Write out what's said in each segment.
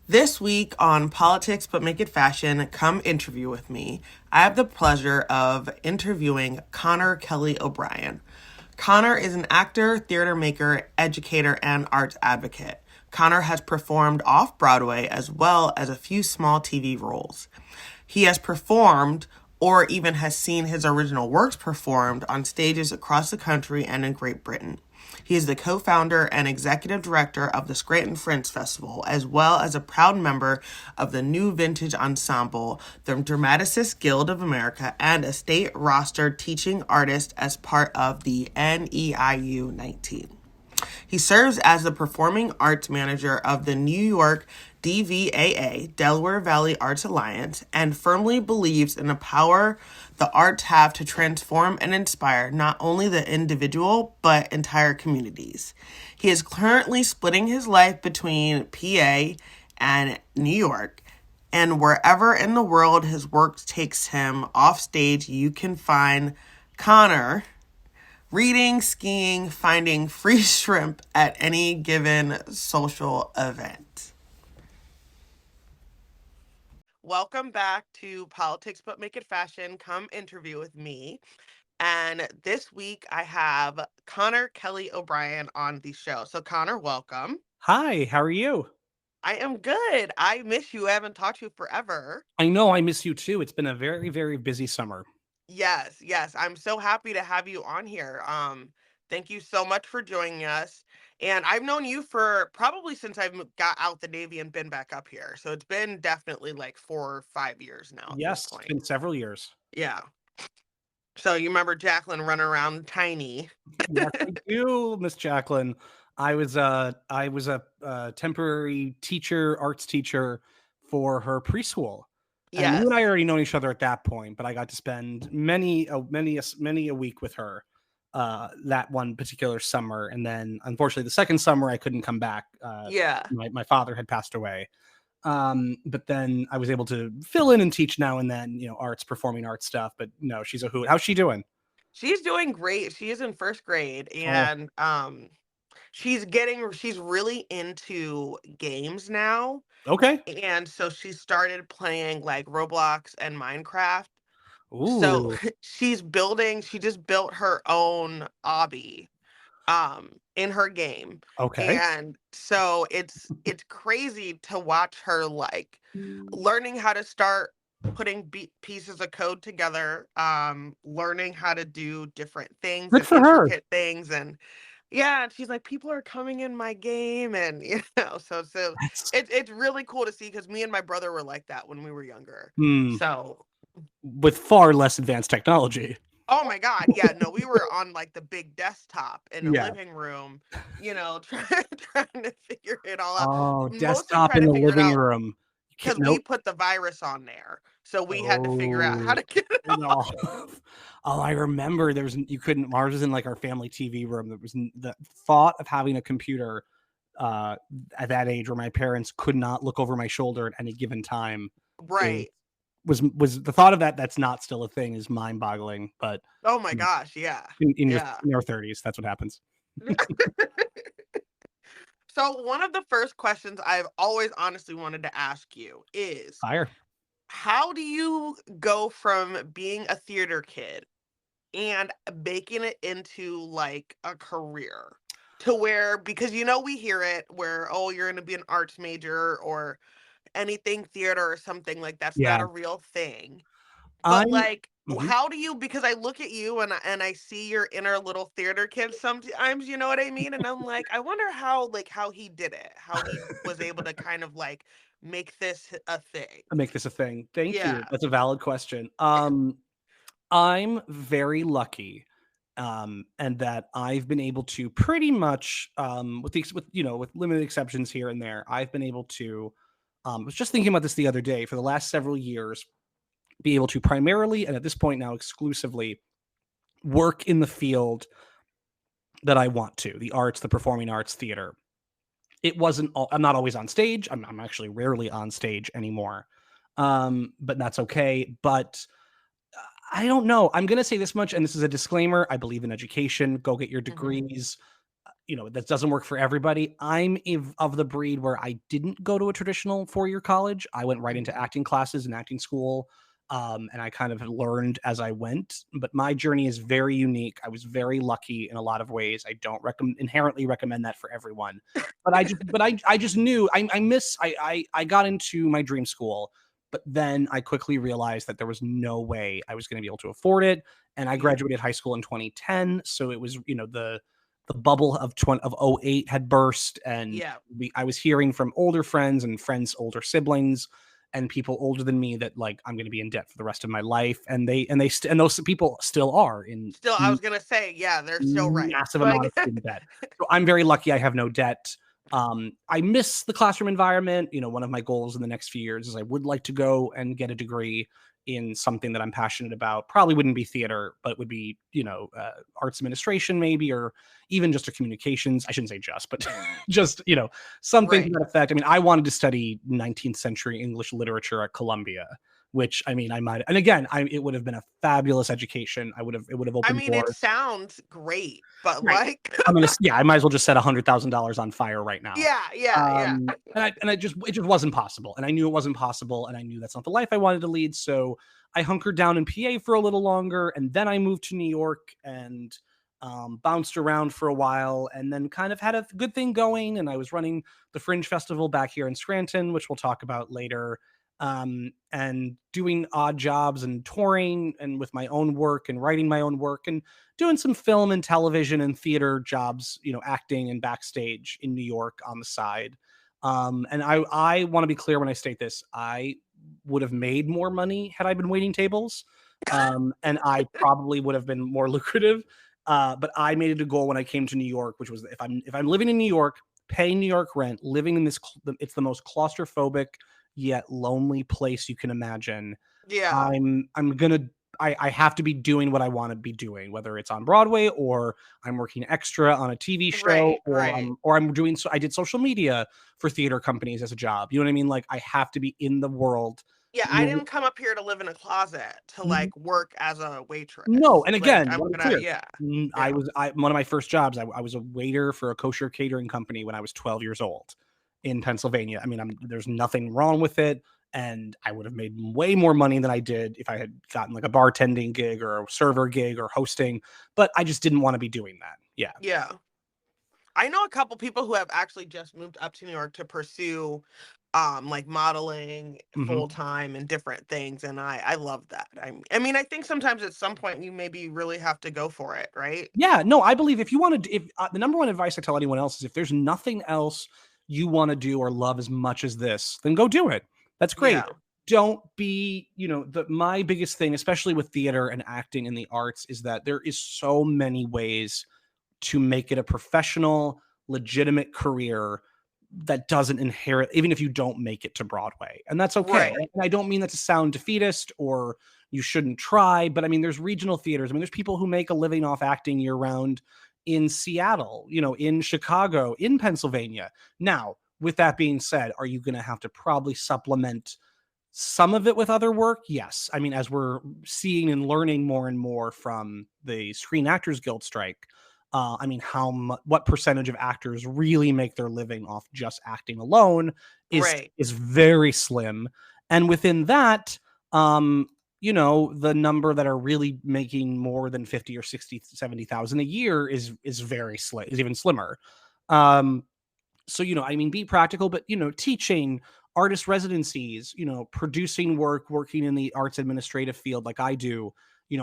This week on Politics But Make It Fashion, come interview with me. I have the pleasure of interviewing Conor Kelly O'Brien. Conor is an actor, theater maker, educator, and arts advocate. Conor has performed off Broadway as well as a few small TV roles. He has performed or even has seen his original works performed on stages across the country and in Great Britain. He is the co-founder and executive director of the Scranton Fringe Festival, as well as a proud member of the new Vintage Ensemble, the Dramatist Guild of America, and a state rostered teaching artist as part of the NEIU 19. He serves as the performing arts manager of the New York DVAA, Delaware Valley Arts Alliance, and firmly believes in the power the arts have to transform and inspire not only the individual, but entire communities. He is currently splitting his life between PA and New York, and wherever in the world his work takes him off stage, you can find Conor reading, skiing, finding free shrimp at any given social event. Welcome back to Politics But Make It Fashion. Come interview with me. And this week I have Conor Kelly O'Brien on the show. So, Conor, welcome. Hi, how are you? I am good. I miss you. I haven't talked to you forever. I know I miss you too. It's been a very, very busy summer. Yes, yes. I'm so happy to have you on here. Thank you so much for joining us. And I've known you for probably since I've got out the Navy and been back up here. So it's been definitely like 4 or 5 years now at this Yes, it's point. been several years. Yeah. So you remember Jacqueline running around tiny. Yes, I do, Miss Jacqueline. I was a temporary teacher, arts teacher for her preschool. And you and I Yes. already known each other at that point, but I got to spend many a week with her that one particular summer. And then unfortunately the second summer I couldn't come back. Yeah. My father had passed away. But then I was able to fill in and teach now and then, performing arts stuff. But no, she's a hoot. How's she doing? She's doing great. She is in first grade Oh, and she's really into games now. okay. And so she started playing like Roblox and Minecraft. So Ooh, she just built her own obby in her game. okay. And so it's crazy to watch her like learning how to start putting pieces of code together, learning how to do different things Good and for her. intricate things. And yeah, and she's like, people are coming in my game, and so That's it's really cool to see because me and my brother were like that when we were younger. hmm, So, with far less advanced technology. oh my God, yeah, no, we were on like the big desktop in the Yeah. living room, trying to figure it all out. Oh, Mostly desktop trying in to the figure it living out room. You can't, because we nope. put the virus on there, so we had to figure out how Oh, to get it no. off. Oh, I remember you couldn't, ours was in like our family TV room. There was the thought of having a computer uh, at that age where my parents could not look over my shoulder at any given time is Right. was the thought of that's not still a thing is mind boggling. But Oh my you know, gosh, yeah, in your yeah. 30s, that's what happens. So one of the first questions I've always honestly wanted to ask you is Fire. how do you go from being a theater kid and making it into like a career to where because we hear it where oh you're going to be an arts major or anything theater or something like that's not Yeah, a real thing. But I'm. like Mhm. how do you because I look at you and I see your inner little theater kid sometimes, you know what I mean? And I'm like, I wonder how he did it, how he was able to kind of like make this a thing. Make this a thing. Thank you. Yeah. That's a valid question. I'm very lucky, and that I've been able to pretty much, with limited exceptions here and there, I've been able to. I was just thinking about this the other day. For the last several years, be able to primarily and at this point now exclusively work in the field that I want to, the arts, the performing arts, theater. It wasn't. I'm not always on stage. I'm actually rarely on stage anymore, but that's okay. But I don't know. I'm going to say this much, and this is a disclaimer. I believe in education. Go get your Hmm. degrees. that doesn't work for everybody. I'm of the breed where I didn't go to a traditional 4-year college. I went right into acting classes and acting school. And I kind of learned as I went, but my journey is very unique. I was very lucky in a lot of ways. I don't inherently recommend that for everyone, but I just knew I got into my dream school, but then I quickly realized that there was no way I was going to be able to afford it. And I Yeah. graduated high school in 2010. So it was, the bubble of 2008 had burst, and Yeah. I was hearing from older friends and friends' older siblings and people older than me that like I'm going to be in debt for the rest of my life, and those people still are in Still, I was gonna say, yeah, they're still right. massive amount Like, of student debt. So I'm very lucky I have no debt. I miss the classroom environment. One of my goals in the next few years is I would like to go and get a degree in something that I'm passionate about. Probably wouldn't be theater, but would be, arts administration maybe, or even just a communications. I shouldn't say just, but just, something to right. that effect. I mean, I wanted to study 19th century English literature at Columbia, which I mean, I might, and again, it would have been a fabulous education. It would have I opened mean, it doors. sounds great, but Right. like, I might as well just set $100,000 on fire right now. yeah, yeah, yeah. And it just wasn't possible. And I knew it wasn't possible. And I knew that's not the life I wanted to lead. So I hunkered down in PA for a little longer. And then I moved to New York and bounced around for a while, and then kind of had a good thing going. And I was running the Fringe Festival back here in Scranton, which we'll talk about later. And doing odd jobs and touring and with my own work and writing my own work and doing some film and television and theater jobs, acting and backstage in New York on the side. And I want to be clear when I state this, I would have made more money had I been waiting tables. And I probably would have been more lucrative. But I made it a goal when I came to New York, which was if I'm living in New York, paying New York rent, living in this, it's the most claustrophobic yet lonely place you can imagine. Yeah. I'm gonna I have to be doing what I want to be doing, whether it's on Broadway or I'm working extra on a TV show, Right, right. or I'm doing I did social media for theater companies as a job. You know what I mean? Like I have to be in the world. Yeah, I didn't come up here to live in a closet to like work as a No, waitress. and Like, again, I I'm want to be gonna, clear. yeah, I yeah, was one of my first jobs. I was a waiter for a kosher catering company when I was 12 years old in Pennsylvania. I mean, there's nothing wrong with it, and I would have made way more money than I did if I had gotten like a bartending gig or a server gig or hosting. But I just didn't want to be doing that. Yeah. yeah. I know a couple people who have actually just moved up to New York to pursue like modeling Mhm. full time and different things, and I love that. I mean, I think sometimes at some point you maybe really have to go for it, right? Yeah, no, I believe if you want to, if the number one advice I tell anyone else is if there's nothing else you want to do or love as much as this, then go do it. That's great. Yeah. Don't be, my biggest thing, especially with theater and acting in the arts, is that there is so many ways to make it a professional, legitimate career that doesn't inherit, even if you don't make it to Broadway. And that's okay. Right. And I don't mean that to sound defeatist or you shouldn't try, but I mean, there's regional theaters. I mean, there's people who make a living off acting year round in Seattle, in Chicago, in Pennsylvania. Now, with that being said, are you going to have to probably supplement some of it with other work? Yes. I mean, as we're seeing and learning more and more from the Screen Actors Guild strike, I mean, what percentage of actors really make their living off just acting alone Right. is very slim. And within that, the number that are really making more than 50 or 60, 70,000 a year is very slim, is even slimmer. So I mean, be practical, but teaching, artist residencies, producing work, working in the arts administrative field like I do,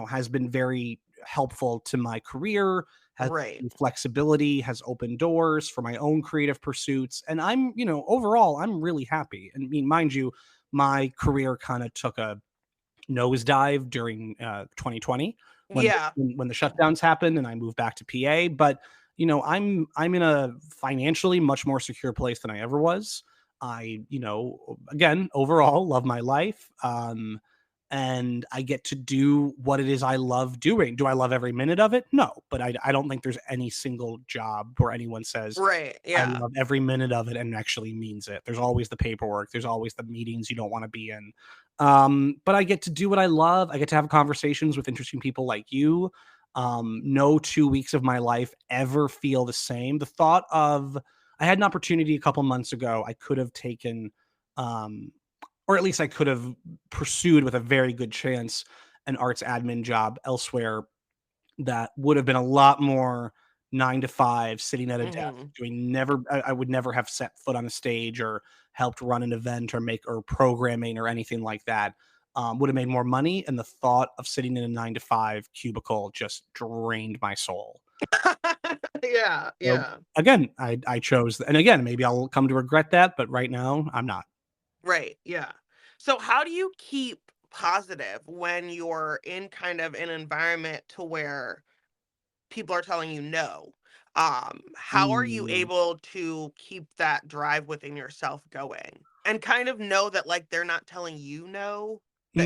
has been very helpful to my career, has Right. flexibility, has opened doors for my own creative pursuits, and I'm overall I'm really happy. And I mean, mind you, my career kind of took a nosedive during 2020 when Yeah. when the shutdowns happened and I moved back to PA. But I'm in a financially much more secure place than I ever was. I again overall love my life. And I get to do what it is I love doing. Do I love every minute of it? No, but I don't think there's any single job where anyone says Right. I Yeah. love every minute of it and actually means it. There's always the paperwork. There's always the meetings you don't want to be in. But I get to do what I love. I get to have conversations with interesting people like you. No 2 weeks of my life ever feel the same. The thought of, I had an opportunity a couple months ago. I could have taken, or at least I could have pursued with a very good chance, an arts admin job elsewhere that would have been a lot more 9 to 5, sitting at a desk, Mhm. doing never. I would never have set foot on a stage or helped run an event or make or programming or anything like that. Would have made more money, and the thought of sitting in a 9 to 5 cubicle just drained my soul. Yeah, So yeah. again, I chose, and again, maybe I'll come to regret that, but right now I'm not. Right, yeah. So how do you keep positive when you're in kind of an environment to where people are telling you no? How are you Mm, able to keep that drive within yourself going? And kind of know that, like, they're not telling you no, that,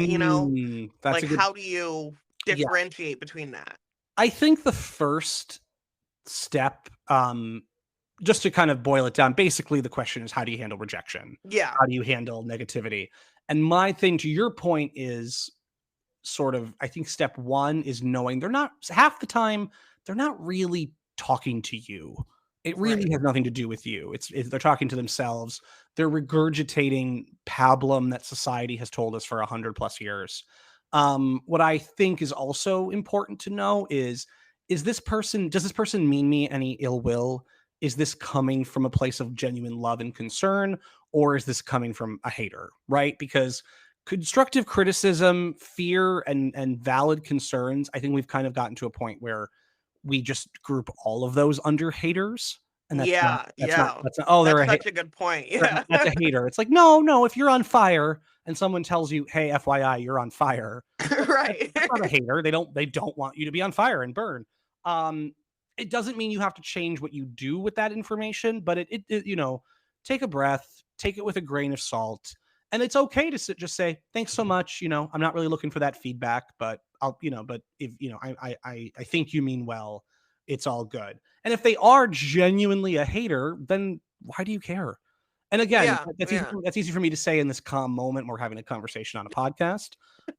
that's like, a good. how do you Yeah, differentiate between that? I think the first step, just to kind of boil it down, basically the question is, how do you handle rejection? Yeah, How do you handle negativity? And my thing to your point is sort of, I think step one is knowing they're not, half the time they're not really talking to you. It really right. has nothing to do with you. They're talking to themselves. They're regurgitating pablum that society has told us for 100 plus years. What I think is also important to know is this person, does this person mean me any ill will? Is this coming from a place of genuine love and concern, or is this coming from a hater? Right? Because constructive criticism, fear, and valid concerns, I think we've kind of gotten to a point where we just group all of those under haters, and Yeah, yeah. that's not, oh, That's such a good point. Yeah. that's a hater. It's like, no, no, if you're on fire and someone tells you, hey, FYI, you're on fire, Right. that's not a hater. They don't want you to be on fire and burn. Um, it doesn't mean you have to change what you do with that information, but take a breath, take it with a grain of salt, and it's okay to just say thanks so much. I'm not really looking for that feedback, but but if I think you mean well. It's all good. And if they are genuinely a hater, then why do you care? And again, Yeah, that's easy. yeah. That's easy for me to say in this calm moment. We're having a conversation on a podcast.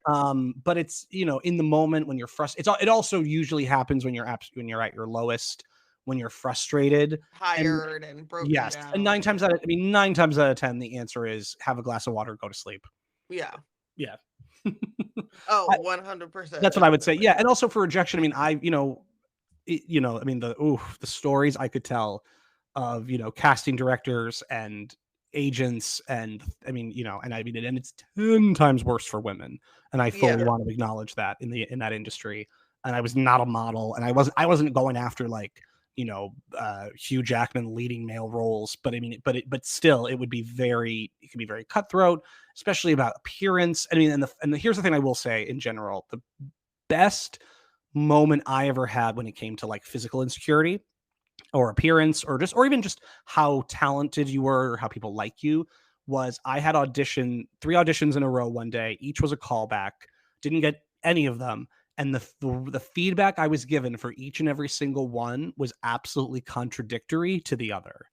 But it's, in the moment when you're frustrated. It also usually happens when when you're at your lowest, when you're frustrated. And Tired and broken yes, and down, yeah. 9 times out of 10, the answer is have a glass of water, go to sleep. Yeah. Yeah. Oh, I, 100%, that's what I would say. Yeah, definitely. and also for rejection. I mean, I mean, the stories I could tell of, casting directors and agents, and I mean, and it's 10 times worse for women, and I fully Yeah. want to acknowledge that in that industry. And I was not a model, and I wasn't going after, like, Hugh Jackman leading male roles, but I mean, but still, it can be very cutthroat, especially about appearance. I mean, here's the thing I will say in general: the best moment I ever had when it came to, like, physical insecurity or appearance, or even just how talented you were or how people like you, was I had 3 auditions in a row one day. Each was a callback. Didn't get any of them. And the feedback I was given for each and every single one was absolutely contradictory to the other.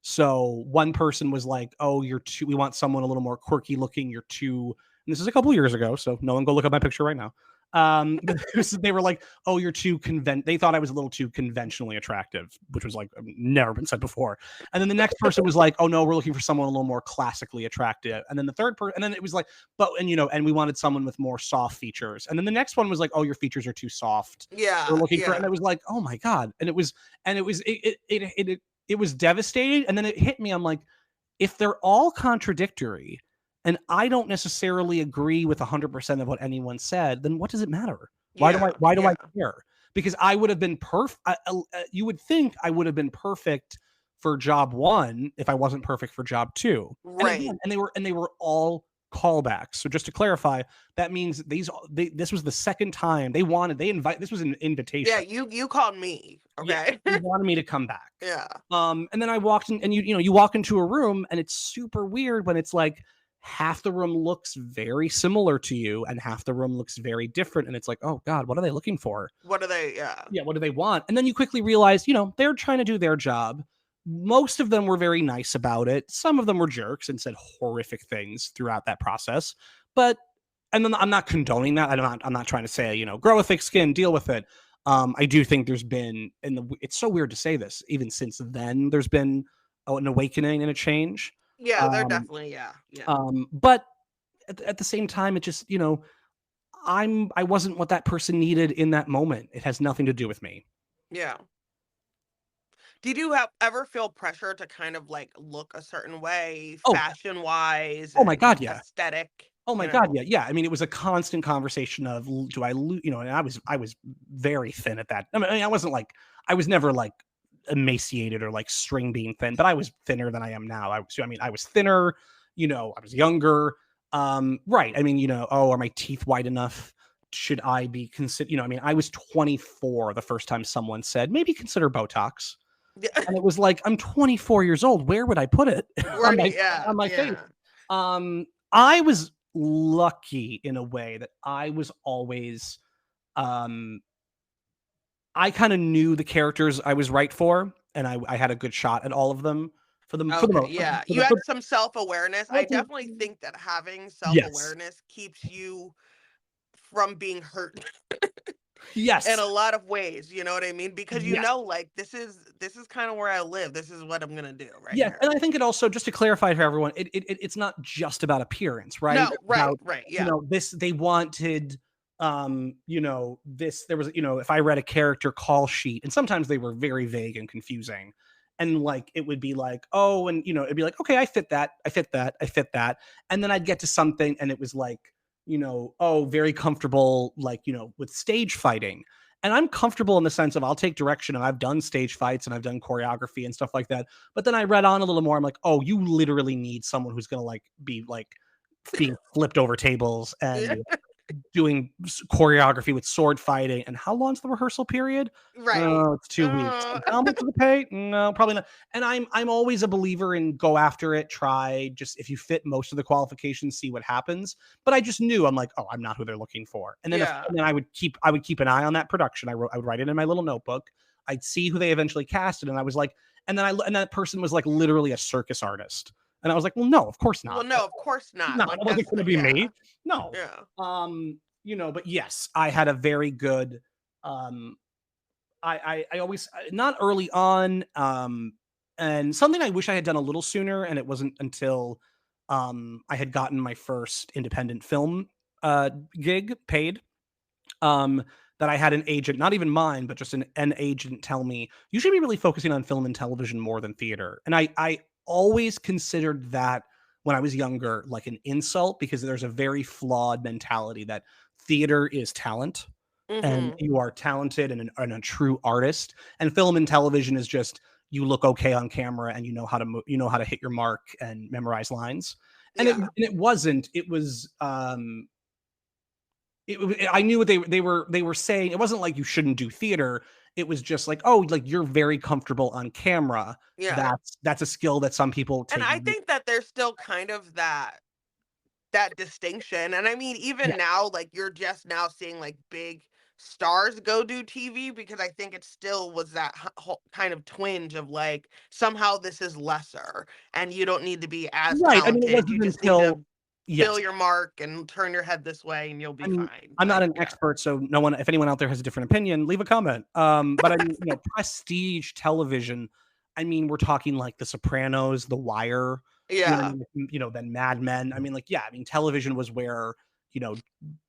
So one person was like, "Oh, you're too. We want someone a little more quirky looking. You're too." And this is a couple years ago, so no one go look at my picture right now. But they were like, "Oh, you're too They thought I was a little too conventionally attractive, which was like never been said before. And then the next person was like, "Oh no, we're looking for someone a little more classically attractive." And then the third person, and then it was like, "But and we wanted someone with more soft features." And then the next one was like, "Oh, your features are too soft. We're Yeah, looking for," and yeah. I was like, "Oh my god!" It was devastating. And then it hit me. I'm like, if they're all contradictory and I don't necessarily agree with 100% of what anyone said, then what does it matter? Yeah, Why do I yeah. care? Because I would have been perfect. You would think I would have been perfect for job one if I wasn't perfect for job two. And Right. again, and they were all callbacks. So just to clarify, that means this was the second time this was an Yeah, invitation. you called me, Yeah, okay? they wanted me to come back. Yeah. And then I walked in, and you walk into a room, and it's super weird when it's like half the room looks very similar to you, and half the room looks very different, and it's like, oh god, what are they looking for? What are they? Yeah. Yeah, what do they want? And then you quickly realize, they're trying to do their job. Most of them were very nice about it. Some of them were jerks and said horrific things throughout that process. But and then I'm not condoning that. I'm not trying to say, grow a thick skin, deal with it. I do think there's been, it's so weird to say this, even since then, there's been an awakening and a change. Yeah, they're Um, definitely, yeah, yeah, but at the same time, it just, I wasn't what that person needed in that moment. It has nothing to do with me. yeah. Did you have ever feel pressure to kind of like look a certain way, Oh, fashion wise oh my and God, yeah. aesthetic, Oh my you God, know? yeah, yeah. I mean, it was a constant conversation of do I lose, and I was very thin at that. I wasn't like I was never like emaciated or like string bean thin, but I was thinner than I am now. I was thinner, I was younger. Right. I mean, oh, are my teeth white enough? Should I be consider, I was 24 the first time someone said, maybe consider Botox. Yeah. And it was like, I'm 24 years old. Where would I put it Where do you, yeah, on my face? yeah. I was lucky in a way that I was always, um, I kind of knew the characters I was right for, and I had a good shot at all of them for the Okay, most, yeah. for You the, had some self-awareness. I for, definitely think that having yes, self-awareness keeps you from being hurt in yes, a lot of ways, you know what I mean? Because you yes. know, like this is kind of where I live. This is what I'm gonna do right Yes, here. and I think it also, just to clarify for everyone, it's not just about appearance, right? No, right, About, right, yeah. this they wanted, this there was, if I read a character call sheet, and sometimes they were very vague and confusing, and like it would be like, oh, and it'd be like, okay, I fit that, I fit that, I fit that, and then I'd get to something, and it was like, oh, very comfortable, like with stage fighting. And I'm comfortable in the sense of I'll take direction, and I've done stage fights and I've done choreography and stuff like that. But then I read on a little more. I'm like, oh, you literally need someone who's gonna like be like being flipped over tables Yeah. and doing choreography with sword fighting. And how long's the rehearsal period? Right. Oh, it's 2 weeks. Uh, And how much of the pay? No, probably not. And I'm always a believer in go after it, try. Just if you fit most of the qualifications, see what happens. But I just knew I'm like, oh, I'm not who they're looking for. And then yeah. I would keep an eye on that production. I would write it in my little notebook. I'd see who they eventually casted, and I was like, and that person was like literally a circus artist. And I was like, well, no, of course Well, not. no, of course No, not. it Like wasn't that's going to the be yeah. me. No. Yeah. But yes, I had a very good, um, I always, not early on, and something I wish I had done a little sooner, and it wasn't until, I had gotten my first independent film, gig paid, um, that I had an agent, not even mine, but just an agent tell me, you should be really focusing on film and television more than theater. And I always considered that when I was younger, like an insult, because there's a very flawed mentality that theater is talent and Mhm. you are talented and a true artist. And film and television is just you look okay on camera and you know how to hit your mark and memorize lines. And Yeah. it wasn't. It was I knew what they were saying. It wasn't like you shouldn't do theater. It was just like, oh, like you're very comfortable on camera. Yeah. That's a skill that some people And take. I think that there's still kind of that distinction. And I mean, even Yes, now, like you're just now seeing like big stars go do TV because I think it still was that kind of twinge of like somehow this is lesser and you don't need to be as right. I mean, it talented. You wasn't just need until to yes. fill your mark and turn your head this way and you'll I be mean, fine. I'm not Like, an yeah. expert, so no one. If anyone out there has a different opinion, leave a comment. But I mean, prestige television. I mean, we're talking like The Sopranos, The Wire. You know what Yeah. I mean? Then Mad Men. I mean, like, yeah. I mean, television was where you know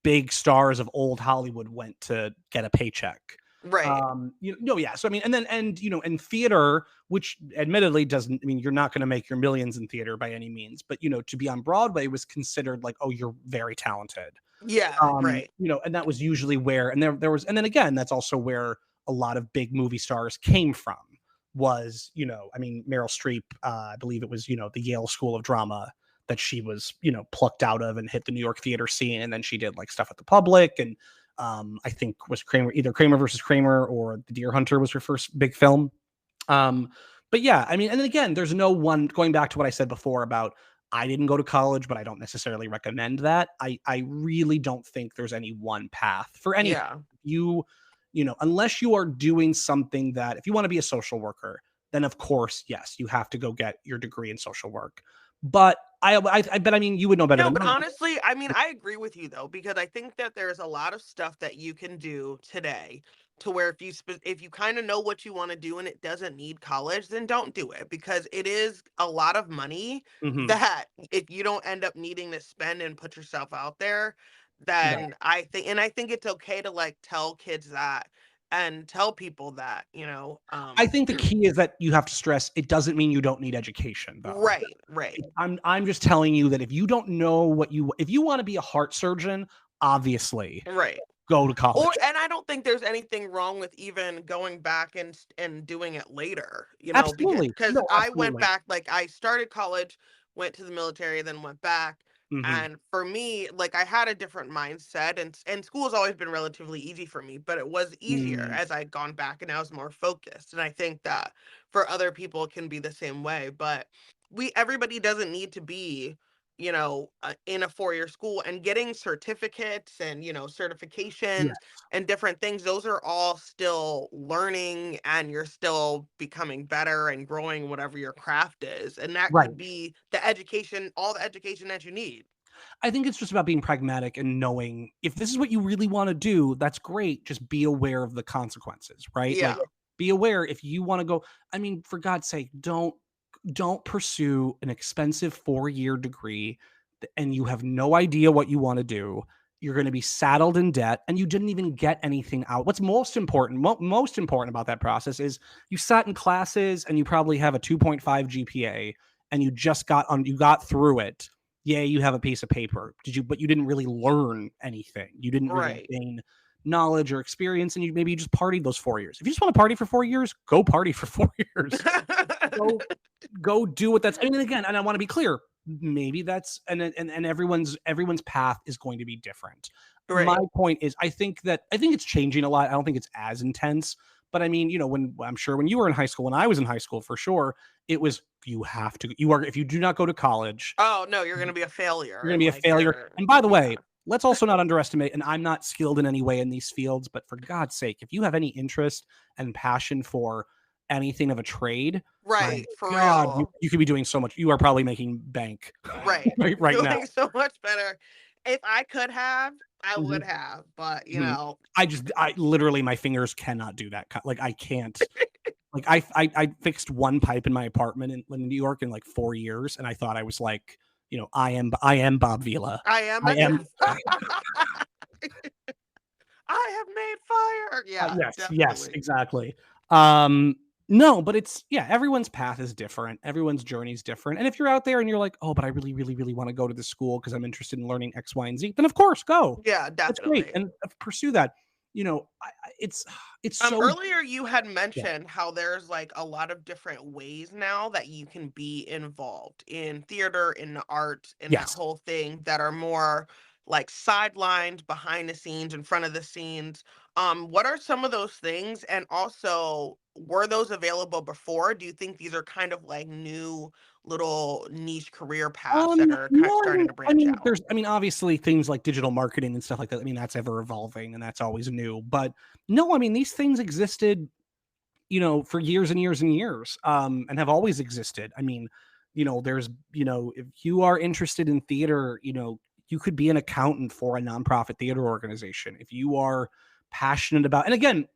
big stars of old Hollywood went to get a paycheck. Right. No, yeah. So I mean, and theater, which admittedly doesn't. I mean, you're not going to make your millions in theater by any means, but to be on Broadway was considered like, oh, you're very talented. Yeah. Right. And that was usually where, and there was, and then again, that's also where a lot of big movie stars came from. Was I mean, Meryl Streep, I believe it was the Yale School of Drama that she was plucked out of and hit the New York theater scene, and then she did like stuff at the Public, and I think was either Kramer versus Kramer or The Deer Hunter was her first big film. Um, but yeah, I mean, and then again, there's no one going back to what I said before about I didn't go to college, but I don't necessarily recommend that. I really don't think there's any one path for anything. Yeah. You, unless you are doing something that if you want to be a social worker, then of course, yes, you have to go get your degree in social work. But I mean, you would know better No, than but me. honestly, I mean, I agree with you though, because I think that there's a lot of stuff that you can do today to where if you kind of know what you want to do and it doesn't need college, then don't do it because it is a lot of money Mhm. that if you don't end up needing to spend and put yourself out there, Right. then I think it's okay to like tell kids that and tell people that, you know. I think the key is that you have to stress it doesn't mean you don't need education, though. Right, right. I'm just telling you that if you don't know if you want to be a heart surgeon, obviously Right. go to Or college. and I don't think there's anything wrong with even going back and doing it later, you know, Absolutely. because No, I went absolutely. back, like I started college, went to the military, then went back. Mhm. And for me, like I had a different mindset and school has always been relatively easy for me, but it was easier Mm. as I'd gone back and I was more focused. And I think that for other people it can be the same way, but everybody doesn't need to be in a 4-year school and getting certificates and, certifications Yes. and different things. Those are all still learning and you're still becoming better and growing whatever your craft is. And that Right. could be the education, all the education that you need. I think it's just about being pragmatic and knowing if this is what you really want to do, that's great. Just be aware of the consequences, right? Like Yeah. be aware if you want to go. I mean, for God's sake, don't pursue an expensive 4-year degree and you have no idea what you want to do. You're going to be saddled in debt and you didn't even get anything out. What's most important about that process is you sat in classes and you probably have a 2.5 GPA and you got through it. Yeah, you have a piece of paper. But you didn't really learn anything. You didn't really Right. gain knowledge or experience and you just partied those 4 years. If you just want to party for 4 years, go party for 4 years. Go go do what that's. I mean, again, and I want to be clear, maybe that's and everyone's path is going to be different. My Right. point is I think it's changing a lot. I don't think it's as intense, but I mean, when I'm sure when you were in high school, when I was in high school for sure, it was you are if you do not go to college, Oh no, you're gonna be a failure you're going and to be a like failure. you're And by the yeah. way, let's also not underestimate, and I'm not skilled in any way in these fields, but for God's sake, if you have any interest and passion for anything of a trade, my Right, for God, real. you could be doing so much. You are probably making bank Right. right now. Doing so much better. If I could have, I would Mhm, have, but mhm. I literally, my fingers cannot do that. Like I can't. Like I fixed one pipe in my apartment in New York in like 4 years, and I thought I was like, I am Bob Vila. I am I a am. I have made fire. Yeah, Yes, definitely. exactly. Um, no, but everyone's path is different. Everyone's journey is different. And if you're out there and you're like, oh, but I really, really, really want to go to this school because I'm interested in learning X, Y, and Z, then of course go. Yeah, That's great, definitely. and pursue that. It's so Earlier you had yeah, mentioned how there's like a lot of different ways now that you can be involved in theater, in the arts, in that yes. whole thing that are more like sidelined, behind the scenes, in front of the scenes. What are some of those things? And also, were those available before? Do you think these are kind of like new little niche career paths that are kind of No, starting to I branch mean, out? obviously things like digital marketing and stuff like that. I mean, that's ever evolving and that's always new. But no, I mean, these things existed for years and years and years, and have always existed. I mean, if you are interested in theater, you could be an accountant for a nonprofit theater organization. If you are passionate about, and again,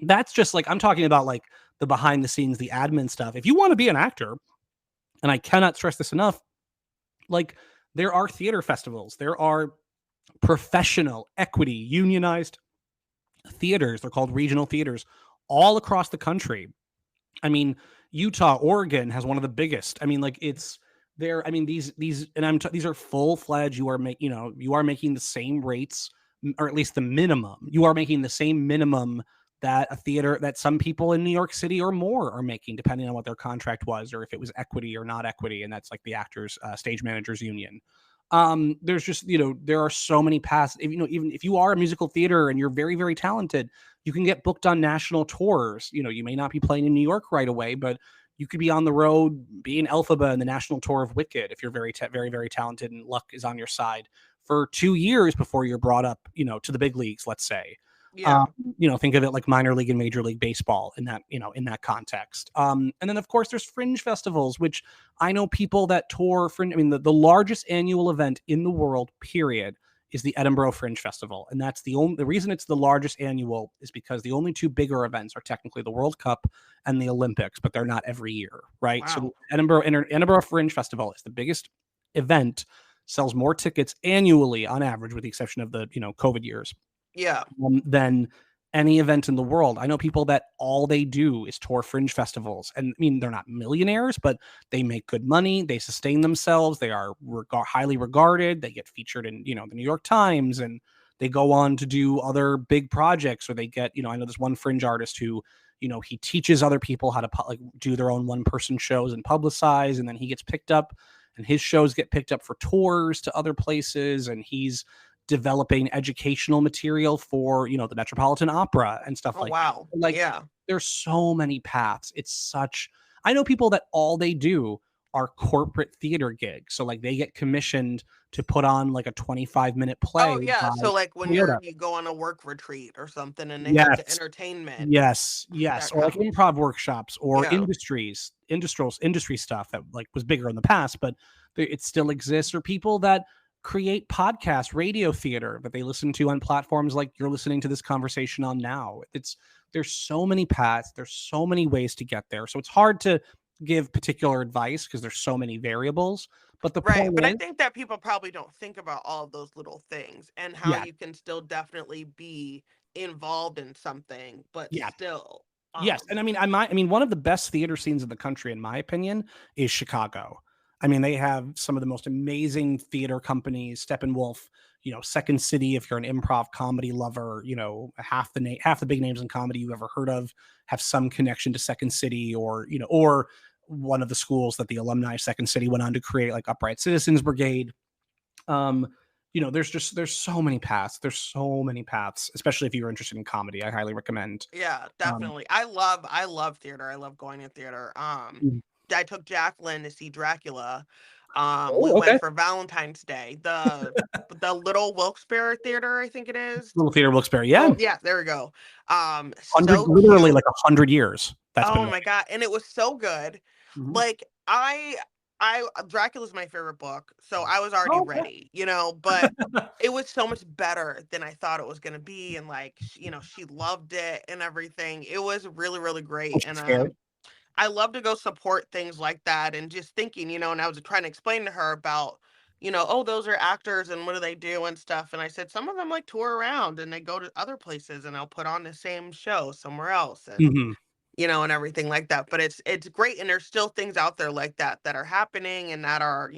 that's just like, I'm talking about like the behind the scenes, the admin stuff. If you want to be an actor, and I cannot stress this enough, like there are theater festivals, there are professional, equity, unionized theaters. They're called regional theaters all across the country. I mean, Utah, Oregon has one of the biggest. I mean, like it's there. I mean, these are full fledged. You are making the same rates, or at least the minimum. You are making the same minimum that some people in New York City or more are making, depending on what their contract was, or if it was equity or not equity, and that's like the actors, stage managers union. There's just there are so many paths. Even if you are a musical theater and you're very very talented, you can get booked on national tours. You may not be playing in New York right away, but you could be on the road being Elphaba in the national tour of Wicked if you're very very talented and luck is on your side for 2 years before you're brought up to the big leagues, let's say. Yeah. Think of it like minor league and major league baseball in that, in that context. And then of course there's fringe festivals, which I know people that tour fringe. I mean, the largest annual event in the world, period, is the Edinburgh Fringe Festival. And that's the reason it's the largest annual is because the only two bigger events are technically the World Cup and the Olympics, but they're not every year, right? So the Wow. Edinburgh Fringe Festival is the biggest event, sells more tickets annually on average, with the exception of the, COVID years, Yeah. than any event in the world. I know people that all they do is tour fringe festivals. And I mean, they're not millionaires, but they make good money. They sustain themselves. They are highly regarded. They get featured in, the New York Times, and they go on to do other big projects, or they get, I know this one fringe artist who, he teaches other people how to do their own one-person shows and publicize. And then he gets picked up, and his shows get picked up for tours to other places. And he's developing educational material for, the Metropolitan Opera and stuff Oh, like that. wow. Like, Yeah. there's so many paths. I know people that all they do are corporate theater gigs. So like they get commissioned to put on like a 25-minute play Oh, yeah. by So, like, when Toyota. you go on a work retreat or something and they have the Yes. entertainment Yes. that Or like comes. improv workshops or Yeah. industry stuff that like was bigger in the past, but it still exists. Or people that create podcasts, radio theater that they listen to on platforms like you're listening to this conversation on now. There's so many paths, there's so many ways to get there. So it's hard to give particular advice because there's so many variables. But the Right. point But I is, think that people probably don't think about all of those little things and how yeah, you can still definitely be involved in something, but yeah. still, Yes, and I mean, one of the best theater scenes in the country, in my opinion, is Chicago. I mean, they have some of the most amazing theater companies. Steppenwolf, Second City. If you're an improv comedy lover, half the big names in comedy you've ever heard of have some connection to Second City, or one of the schools that the alumni of Second City went on to create, like Upright Citizens Brigade. Um, there's so many paths. There's so many paths, especially if you're interested in comedy. I highly recommend. yeah, Um, definitely. I love theater. I love going to theater. I took Jacqueline to see Dracula. We Oh, went okay. for Valentine's Day. The Little Wilkes-Barre Theater, I think it is. Little Theater Wilkes-Barre, yeah, Oh, yeah, there we go. hundred, So literally cute. like 100 years. That's been Oh running. my God. And it was so good. Mhm. Like I Dracula's my favorite book, so I was already Oh, okay. ready, but it was so much better than I thought it was gonna be, and like she loved it and everything. It was really, really great. Was she And scared? I love to go support things like that and just thinking, and I was trying to explain to her about, oh, those are actors and what do they do and stuff. And I said some of them like tour around and they go to other places and they'll put on the same show somewhere else. And Mhm. and everything like that. But it's great, and there's still things out there like that are happening and that are,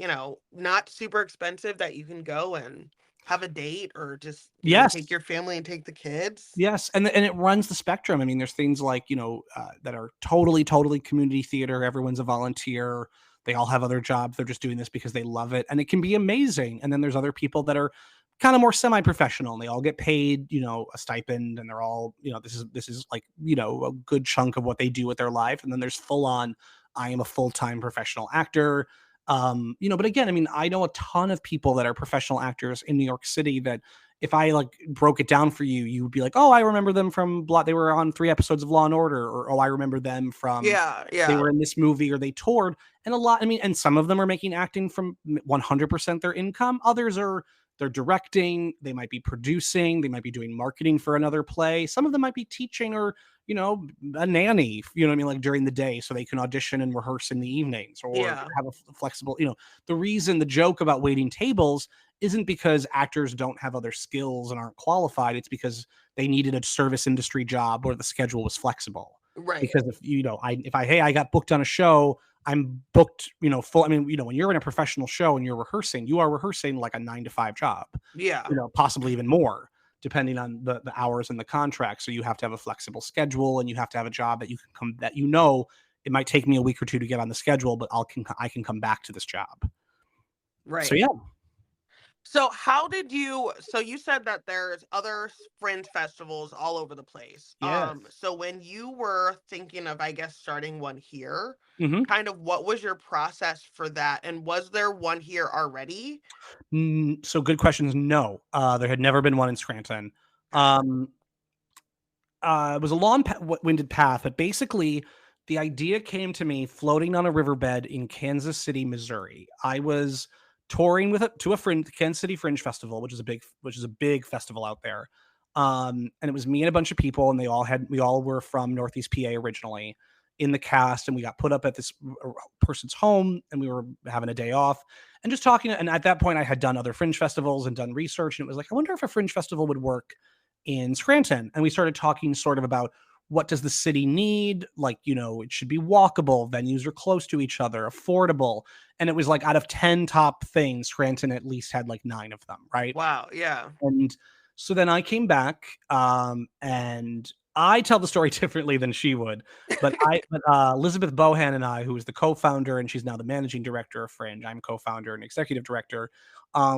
not super expensive that you can go and have a date or just, take Yes. your family and take the kids. Yes, and it runs the spectrum. I mean, there's things like, that are totally, totally community theater. Everyone's a volunteer. They all have other jobs. They're just doing this because they love it, and it can be amazing. And then there's other people that are kind of more semi-professional, and they all get paid, a stipend, and they're all, this is like, a good chunk of what they do with their life. And then there's full on, I am a full-time professional actor. But again, I mean, I know a ton of people that are professional actors in New York City that if I like broke it down for you, you would be like, "Oh, I remember them from They were on 3 episodes of Law and Order," or "Oh, I remember them from Yeah, they yeah. were in this movie or they toured." And a lot, I mean, and some of them are making acting from 100% their income. Others are they're directing, they might be producing, they might be doing marketing for another play. Some of them might be teaching or, a nanny, what I mean, like during the day so they can audition and rehearse in the evenings or Yeah. have a flexible, the joke about waiting tables isn't because actors don't have other skills and aren't qualified. It's because they needed a service industry job where the schedule was flexible. Right. Because if I got booked on a show, I'm booked, full. I mean, when you're in a professional show and you're rehearsing, you are rehearsing like a 9 to 5 job, Yeah. possibly even more, depending on the hours in the contract. So you have to have a flexible schedule, and you have to have a job that you can come that it might take me a week or two to get on the schedule, but I can come back to this job. So Right. yeah. So so you said that there's other fringe festivals all over the place. Yes. So when you were thinking of, I guess, starting one here, Hmm. kind of what was your process for that? And was there one here already? So good questions. No, there had never been one in Scranton. Okay. Um, it was a long-winded path, but basically the idea came to me floating on a riverbed in Kansas City, Missouri. I was touring to a Kansas City Fringe Festival, which is a big festival out there. And it was me and a bunch of people, and we all were from Northeast PA originally in the cast, and we got put up at this person's home, and we were having a day off and just talking. And at that point, I had done other Fringe festivals and done research, and it was like, I wonder if a Fringe festival would work in Scranton. And we started talking sort of about what does the city need? Like, it should be walkable, venues are close to each other, affordable. And it was like out of 10 top things, Scranton at least had like 9 of them, right? Wow, yeah. And so then I came back, and I tell the story differently than she would, but Elizabeth Bohan and I, who is the co-founder, and she's now the managing director of Fringe, I'm co-founder and executive director.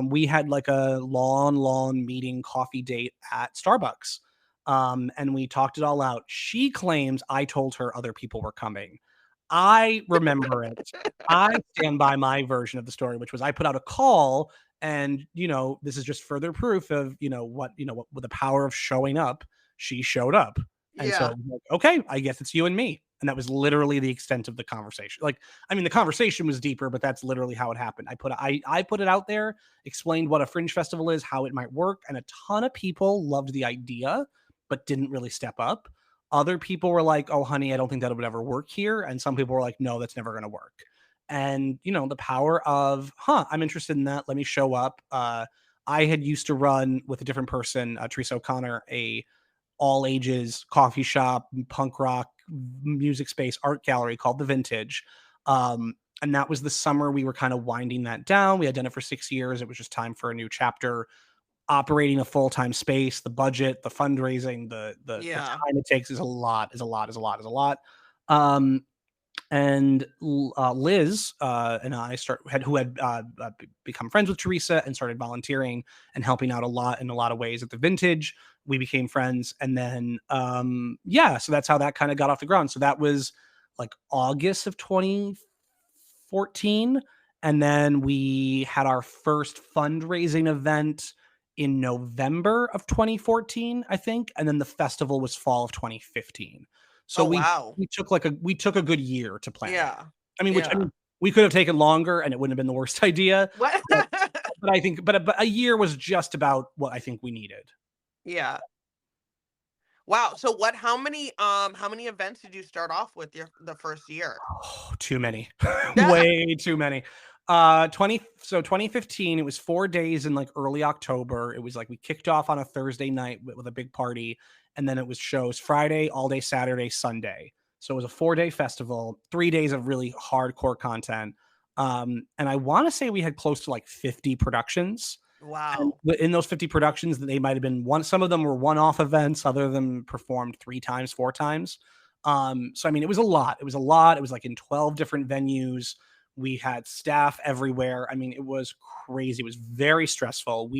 We had like a long meeting coffee date at Starbucks. And we talked it all out. She claims I told her other people were coming. I remember it. I stand by my version of the story, which was I put out a call, and this is just further proof of what with the power of showing up. She showed up, and so like, okay, I guess it's you and me. And that was literally the extent of the conversation. Like, I mean, the conversation was deeper, but that's literally how it happened. I put it out there, explained what a Fringe festival is, how it might work, and a ton of people loved the idea, but didn't really step up. Other people were like, oh, honey, I don't think that would ever work here. And some people were like, no, that's never going to work. And, the power of, I'm interested in that. Let me show up. I had used to run with a different person, Teresa O'Connor, a all ages coffee shop, punk rock, music space, art gallery called The Vintage. And that was the summer we were kind of winding that down. We had done it for 6 years. It was just time for a new chapter. Operating a full-time space, the budget, the fundraising, the time it takes is a lot. And Liz and I had become friends with Teresa and started volunteering and helping out a lot in a lot of ways at the Vintage. We became friends, and then so that's how that kind of got off the ground. So that was like August of 2014, and then we had our first fundraising event in November of 2014, I think, and then the festival was fall of 2015. So we took a good year to plan. Yeah. I mean, we could have taken longer, and it wouldn't have been the worst idea. What? But I think, but a year was just about what I think we needed. Yeah. Wow. So how many events did you start off with the first year? Oh, too many. Way too many. 2015, it was 4 days in like early October. It was like we kicked off on a Thursday night with a big party, and then it was shows Friday, all day Saturday, Sunday. So it was a 4-day festival, 3 days of really hardcore content. And I want to say we had close to like 50 productions. Wow. And in those 50 productions, they might have been some of them were one-off events, other of them performed 3 times, 4 times. So I mean, it was a lot. It was like in 12 different venues. We had staff everywhere. I mean, it was crazy. It was very stressful.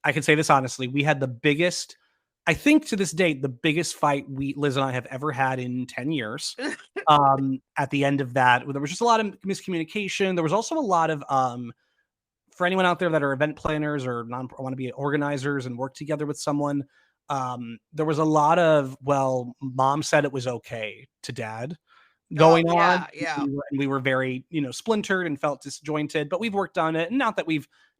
I can say this honestly, we had the biggest, I think to this date, the biggest fight Liz and I have ever had in 10 years. At the end of that, there was just a lot of miscommunication. There was also a lot of, for anyone out there that are event planners or want to be organizers and work together with someone, there was a lot of, well, mom said it was okay to dad going on. Yeah. We were very, splintered and felt disjointed, but we've worked on it. And not that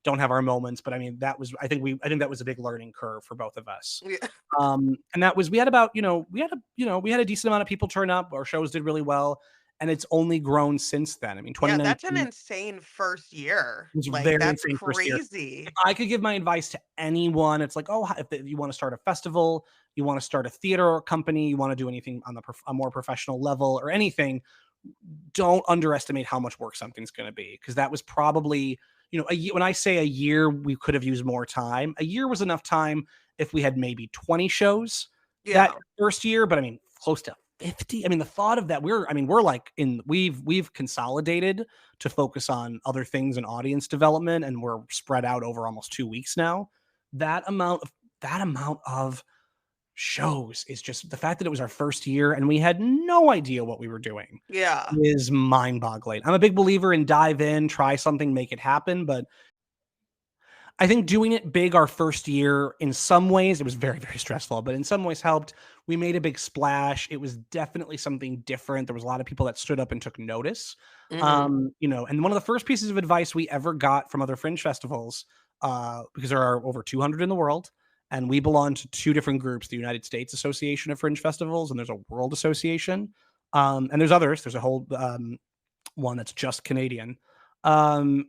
don't have our moments, but I mean, I think that was a big learning curve for both of us. Yeah. And that was, we had about, we had a decent amount of people turn up. Our shows did really well. And it's only grown since then. I mean, 2019. Yeah, that's an insane first year. It's like, very that's insane crazy. First year. If I could give my advice to anyone, it's like, if you want to start a festival, you want to start a theater company, you want to do anything on a more professional level or anything, don't underestimate how much work something's going to be. Because that was probably, when I say a year, we could have used more time. A year was enough time if we had maybe 20 shows that first year, but I mean, close to 50. I mean, the thought of that, we've consolidated to focus on other things in audience development, and we're spread out over almost 2 weeks now. That amount of shows is just, the fact that it was our first year and we had no idea what we were doing. Yeah. Is mind boggling. I'm a big believer in dive in, try something, make it happen. But I think doing it big our first year, in some ways, it was very, very stressful, but in some ways helped. We made a big splash. It was definitely something different. There was a lot of people that stood up and took notice. Mm-hmm. And one of the first pieces of advice we ever got from other fringe festivals, because there are over 200 in the world, and we belong to two different groups: the United States Association of Fringe Festivals, and there's a World Association. And there's others. There's a whole one that's just Canadian.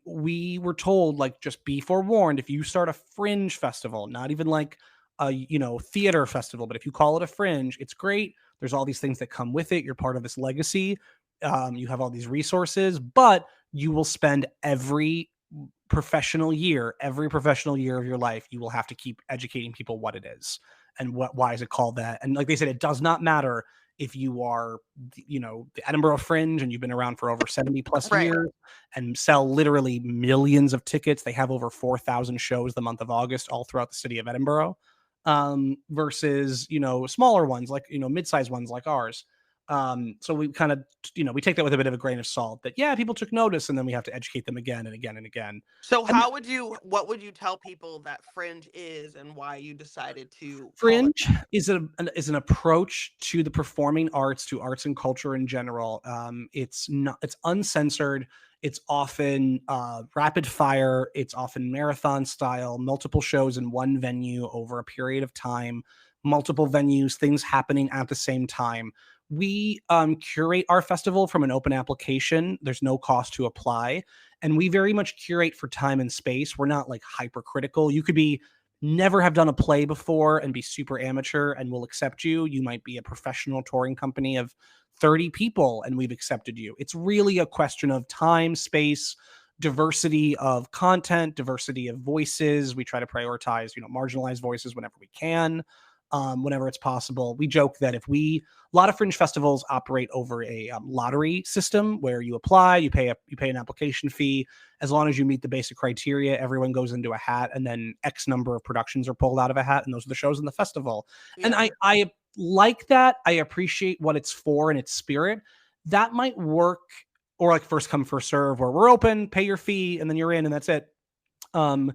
We were told, like, just be forewarned, if you start a fringe festival, not even like a theater festival, but if you call it a fringe, it's great. There's all these things that come with it. You're part of this legacy. You have all these resources, but you will spend every professional year of your life, you will have to keep educating people what it is and why is it called that. And like they said, it does not matter if you are, the Edinburgh Fringe and you've been around for over 70 plus Right. years and sell literally millions of tickets. They have over 4,000 shows the month of August all throughout the city of Edinburgh, versus, smaller ones like, mid-sized ones like ours. So we kind of, we take that with a bit of a grain of salt that, yeah, people took notice, and then we have to educate them again and again and again. So And what would you tell people that fringe is and why you decided to call it fringe that? is an approach to the performing arts, to arts and culture in general. It's uncensored. It's often rapid fire. It's often marathon style, multiple shows in one venue over a period of time, multiple venues, things happening at the same time. We curate our festival from an open application. There's no cost to apply. And we very much curate for time and space. We're not like hypercritical. You could be never have done a play before and be super amateur, and we'll accept you. You might be a professional touring company of 30 people and we've accepted you. It's really a question of time, space, diversity of content, diversity of voices. We try to prioritize, marginalized voices whenever we can, whenever it's possible. We joke that a lot of fringe festivals operate over a lottery system where you apply, you pay an application fee. As long as you meet the basic criteria, everyone goes into a hat, and then X number of productions are pulled out of a hat, and those are the shows in the festival. And Yeah. I like that. I appreciate what it's for and its spirit. That might work, or like first come first serve, where we're open, pay your fee, and then you're in, and that's it. Um,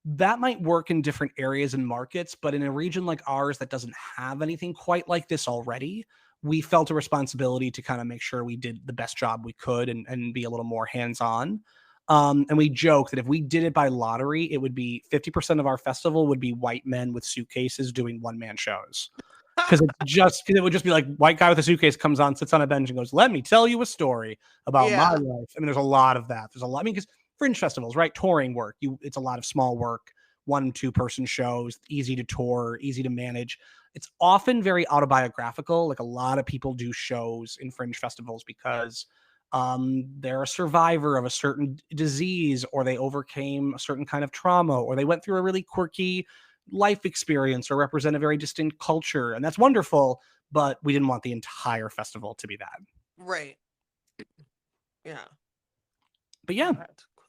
that might work in different areas and markets, but in a region like ours that doesn't have anything quite like this already, we felt a responsibility to kind of make sure we did the best job we could, and be a little more hands-on. And we joke that if we did it by lottery, it would be 50% of our festival would be white men with suitcases doing one-man shows. Because it would just be like, white guy with a suitcase comes on, sits on a bench and goes, let me tell you a story about my Yeah. life. I mean, there's a lot of that. There's a lot. I mean, because fringe festivals, right? Touring work. It's a lot of small work, 1-2 person shows, easy to tour, easy to manage. It's often very autobiographical. Like, a lot of people do shows in fringe festivals because they're a survivor of a certain disease, or they overcame a certain kind of trauma, or they went through a really quirky life experience, or represent a very distinct culture. And that's wonderful, but we didn't want the entire festival to be that. Right. Yeah. But Oh, yeah,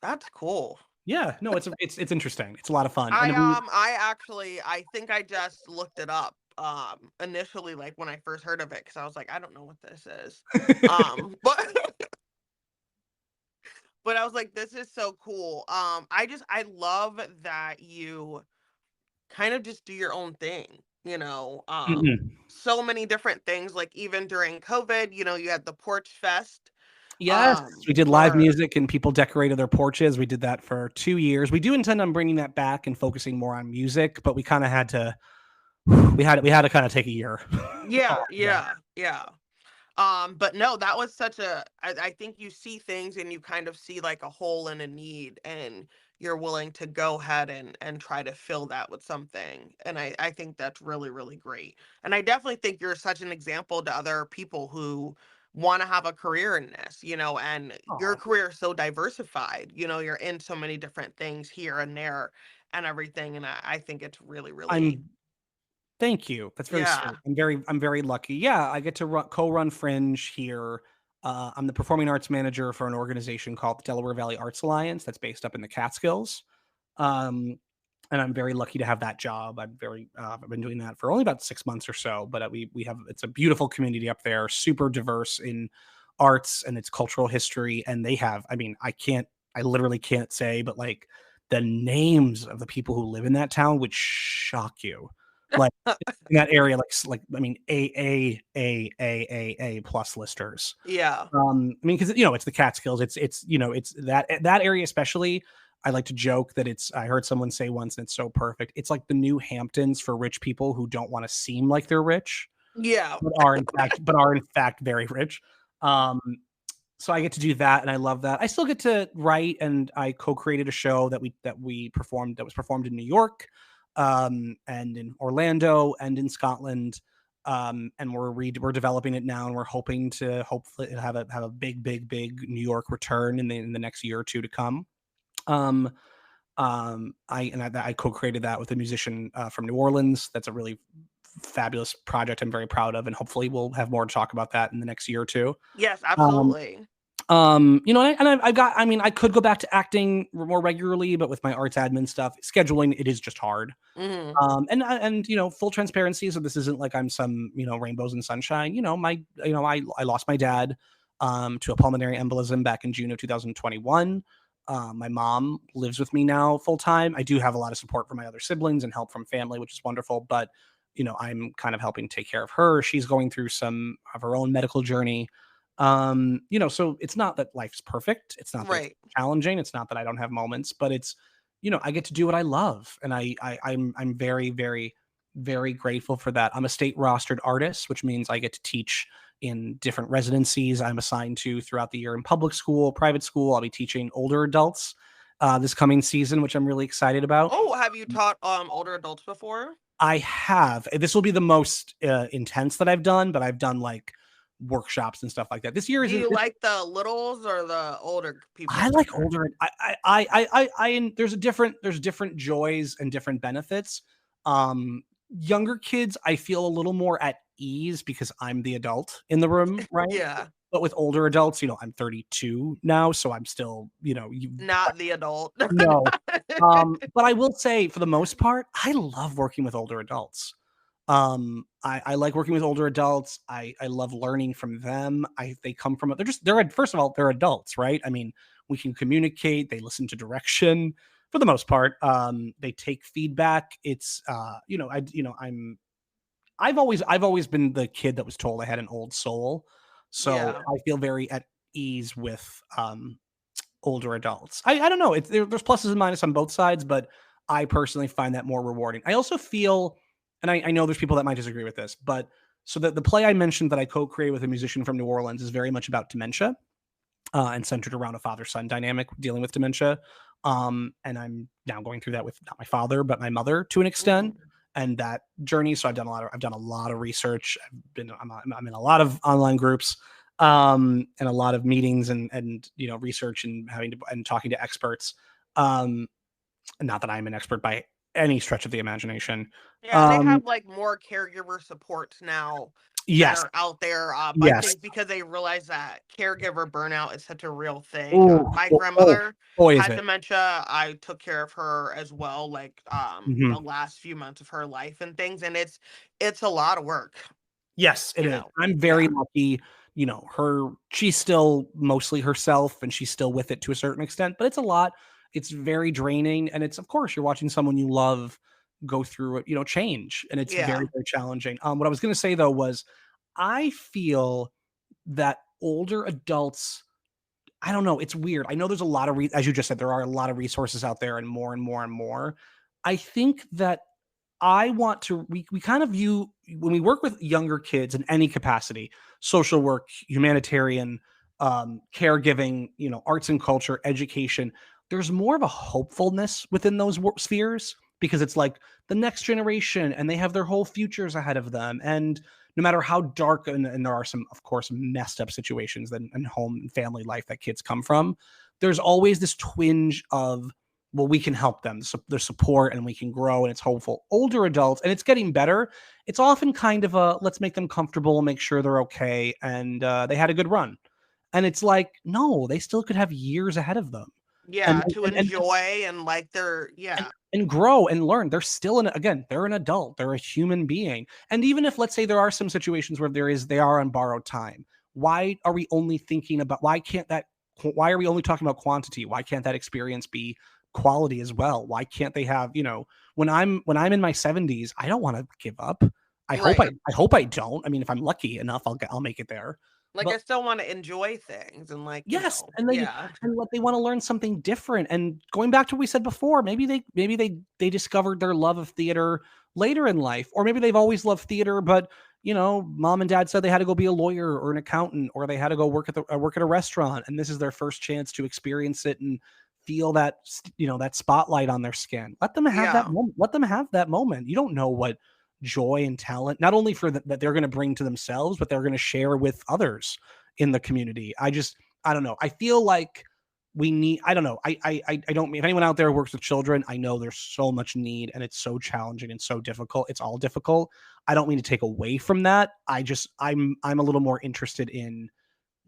that's cool. yeah, no, it's interesting. It's a lot of fun. I And we I actually I think I just looked it up initially, like when I first heard of it, because I was like, I don't know what this is. But but I was like, this is so cool. I love that you kind of just do your own thing, Mhm. so many different things, like even during COVID, you had the Porch Fest, Yes, we did live where music and people decorated their porches. We did that for 2 years. We do intend on bringing that back and focusing more on music, but we kinda had to we had to kinda take a year yeah, off of that. yeah, yeah. But no, that was I think you see things and you kind of see like a hole in a need, and you're willing to go ahead and try to fill that with something. And I think that's really, really great. And I definitely think you're such an example to other people who want to have a career in this, and your Aw, career is so diversified, you're in so many different things here and there and everything. And I think it's really, really, I'm thank you. That's very yeah. sweet. I'm very lucky. Yeah, I get to co-run Fringe here. I'm the performing arts manager for an organization called the Delaware Valley Arts Alliance that's based up in the Catskills. Um, and I'm very lucky to have that job. I've been doing that for only about 6 months or so, but we have it's a beautiful community up there, super diverse in arts and its cultural history, and they have. I mean, I literally can't say, but like the names of the people who live in that town would shock you. Like in that area, I mean, A plus listers. Yeah. I mean, because it's the Catskills. It's it's that area especially. I like to joke that I heard someone say once, and it's so perfect. It's like the New Hamptons for rich people who don't want to seem like they're rich, Yeah. but are in fact very rich. So I get to do that, and I love that. I still get to write, and I co-created a show that we performed, that was performed in New York, and in Orlando, and in Scotland. And we're developing it now, and we're hoping to hopefully have a big New York return in the next year or two to come. I co-created that with a musician from New Orleans. That's a really fabulous project I'm very proud of, and hopefully we'll have more to talk about that in the next year or two. Yes, absolutely. I mean, I could go back to acting more regularly, but with my arts admin stuff, scheduling, it is just hard. And full transparency. So this isn't like I'm some, rainbows and sunshine. I lost my dad to a pulmonary embolism back in June of 2021. My mom lives with me now full time. I do have a lot of support from my other siblings and help from family, which is wonderful. But I'm kind of helping take care of her. She's going through some of her own medical journey. So it's not that life's perfect. It's not that it's Right. challenging. It's not that I don't have moments, but it's, I get to do what I love. And I'm very, very, very grateful for that. I'm a state rostered artist, which means I get to teach in different residencies I'm assigned to throughout the year in public school, private school. I'll be teaching older adults this coming season, which I'm really excited about. Oh, have you taught older adults before? I have. This will be the most intense that I've done, but I've done like workshops and stuff like that. This year Do isn't. you like the littles or the older people? I like older. There's different joys and different benefits. Younger kids, I feel a little more at ease because I'm the adult in the room, right? Yeah. But with older adults, I'm 32 now, so I'm still, Not the adult. no. But I will say, for the most part, I love working with older adults. I like working with older adults. I love learning from them. They come from, first of all, they're adults, right? I mean, we can communicate. They listen to direction for the most part. They take feedback. It's, I've always been the kid that was told I had an old soul. So Yeah. I feel very at ease with, older adults. I don't know. There's pluses and minuses on both sides, but I personally find that more rewarding. I also feel, and I know there's people that might disagree with this, but so the play I mentioned that I co-created with a musician from New Orleans is very much about dementia and centered around a father-son dynamic dealing with dementia. And I'm now going through that with not my father, but my mother to an extent, and that journey. So I've done a lot of research. I'm in a lot of online groups and a lot of meetings and research and talking to experts. Not that I'm an expert by any stretch of the imagination. Yeah, they have like more caregiver supports now that Yes. are out there. I Yes. think because they realize that caregiver burnout is such a real thing. Oh, My grandmother boy, is had it. dementia. I took care of her as well, like Mhm. the last few months of her life and things, and it's a lot of work. Yes, it You is. know, I'm very yeah, lucky, she's still mostly herself and she's still with it to a certain extent, but it's a lot. It's very draining. And it's, of course, you're watching someone you love go through it, change. And it's very, yeah, very challenging. What I was going to say though was I feel that older adults, I don't know, it's weird. I know there's a lot of, as you just said, there are a lot of resources out there and more and more and more. I think that we kind of view, when we work with younger kids in any capacity, social work, humanitarian, caregiving, arts and culture, education, there's more of a hopefulness within those spheres because it's like the next generation and they have their whole futures ahead of them. And no matter how dark, and there are some, of course, messed up situations and home and family life that kids come from, there's always this twinge of, well, we can help them, their support, and we can grow, and it's hopeful. Older adults, and it's getting better. It's often kind of a let's make them comfortable, make sure they're okay, and they had a good run. And it's like, no, they still could have years ahead of them, and yeah, to enjoy and like they're and, yeah, and grow and learn. They're still they're an adult, they're a human being. And even if, let's say, there are some situations where they are on borrowed time, why are we only thinking about why are we only talking about quantity? Why can't that experience be quality as well. Why can't they have, when I'm in my 70s, I don't want to give up. Right. I hope I don't. I mean, if I'm lucky enough, I'll make it there. Like, But I still want to enjoy things and, like, yes, yeah. and what they want to learn something different. And going back to what we said before, maybe they discovered their love of theater later in life, or maybe they've always loved theater, but mom and dad said they had to go be a lawyer or an accountant, or they had to go work at a restaurant, and this is their first chance to experience it and feel that that spotlight on their skin. Let them have that Yeah. moment. Let them have that moment. You don't know what joy and talent, not only that they're going to bring to themselves, but they're going to share with others in the community. I don't know. I feel like we need, I don't know. I don't mean, if anyone out there works with children, I know there's so much need and it's so challenging and so difficult. It's all difficult. I don't mean to take away from that. I'm a little more interested in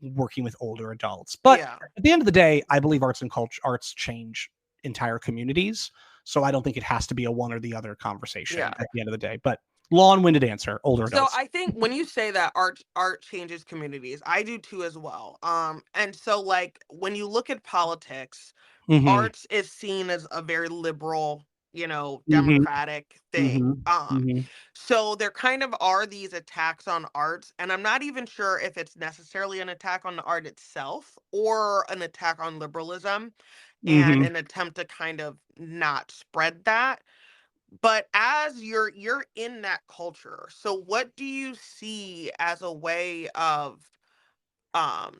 working with older adults. But Yeah. at the end of the day, I believe arts change entire communities. So I don't think it has to be a one or the other conversation Yeah. at the end of the day. But long-winded answer, older So adults. I think when you say that art changes communities, I do too as well. And so, like, when you look at politics, Mm-hmm. arts is seen as a very liberal, Mm-hmm. democratic thing. Mm-hmm. Mm-hmm. So there kind of are these attacks on arts, and I'm not even sure if it's necessarily an attack on the art itself or an attack on liberalism and Mm-hmm. an attempt to kind of not spread that. But as you're in that culture, so what do you see as a way of um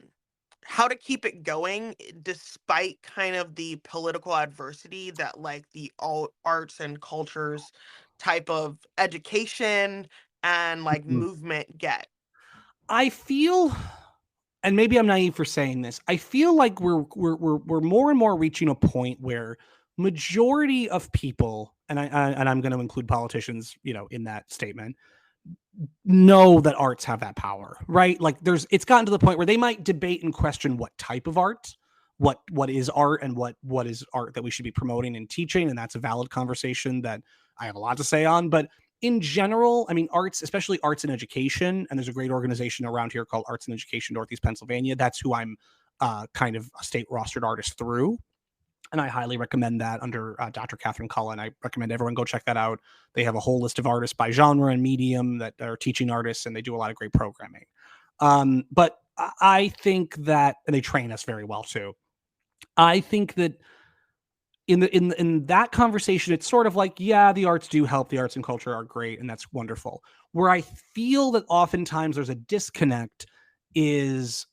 how to keep it going despite kind of the political adversity that, like, the arts and cultures type of education and, like, Mm-hmm. movement get? I feel, and maybe I'm naive for saying this, I feel like we're more and more reaching a point where majority of people, and I'm going to include politicians, in that statement, know that arts have that power, right? Like it's gotten to the point where they might debate and question what type of art, what is art, and what is art that we should be promoting and teaching, and that's a valid conversation that I have a lot to say on. But in general, I mean, arts, especially arts and education, and there's a great organization around here called Arts and Education Northeast Pennsylvania. That's who I'm kind of a state rostered artist through, and I highly recommend that under Dr. Catherine Cullen. I recommend everyone go check that out. They have a whole list of artists by genre and medium that are teaching artists, and they do a lot of great programming. But I think that, and they train us very well too. I think that in that conversation, it's sort of like, yeah, the arts do help. The arts and culture are great, and that's wonderful. Where I feel that oftentimes there's a disconnect is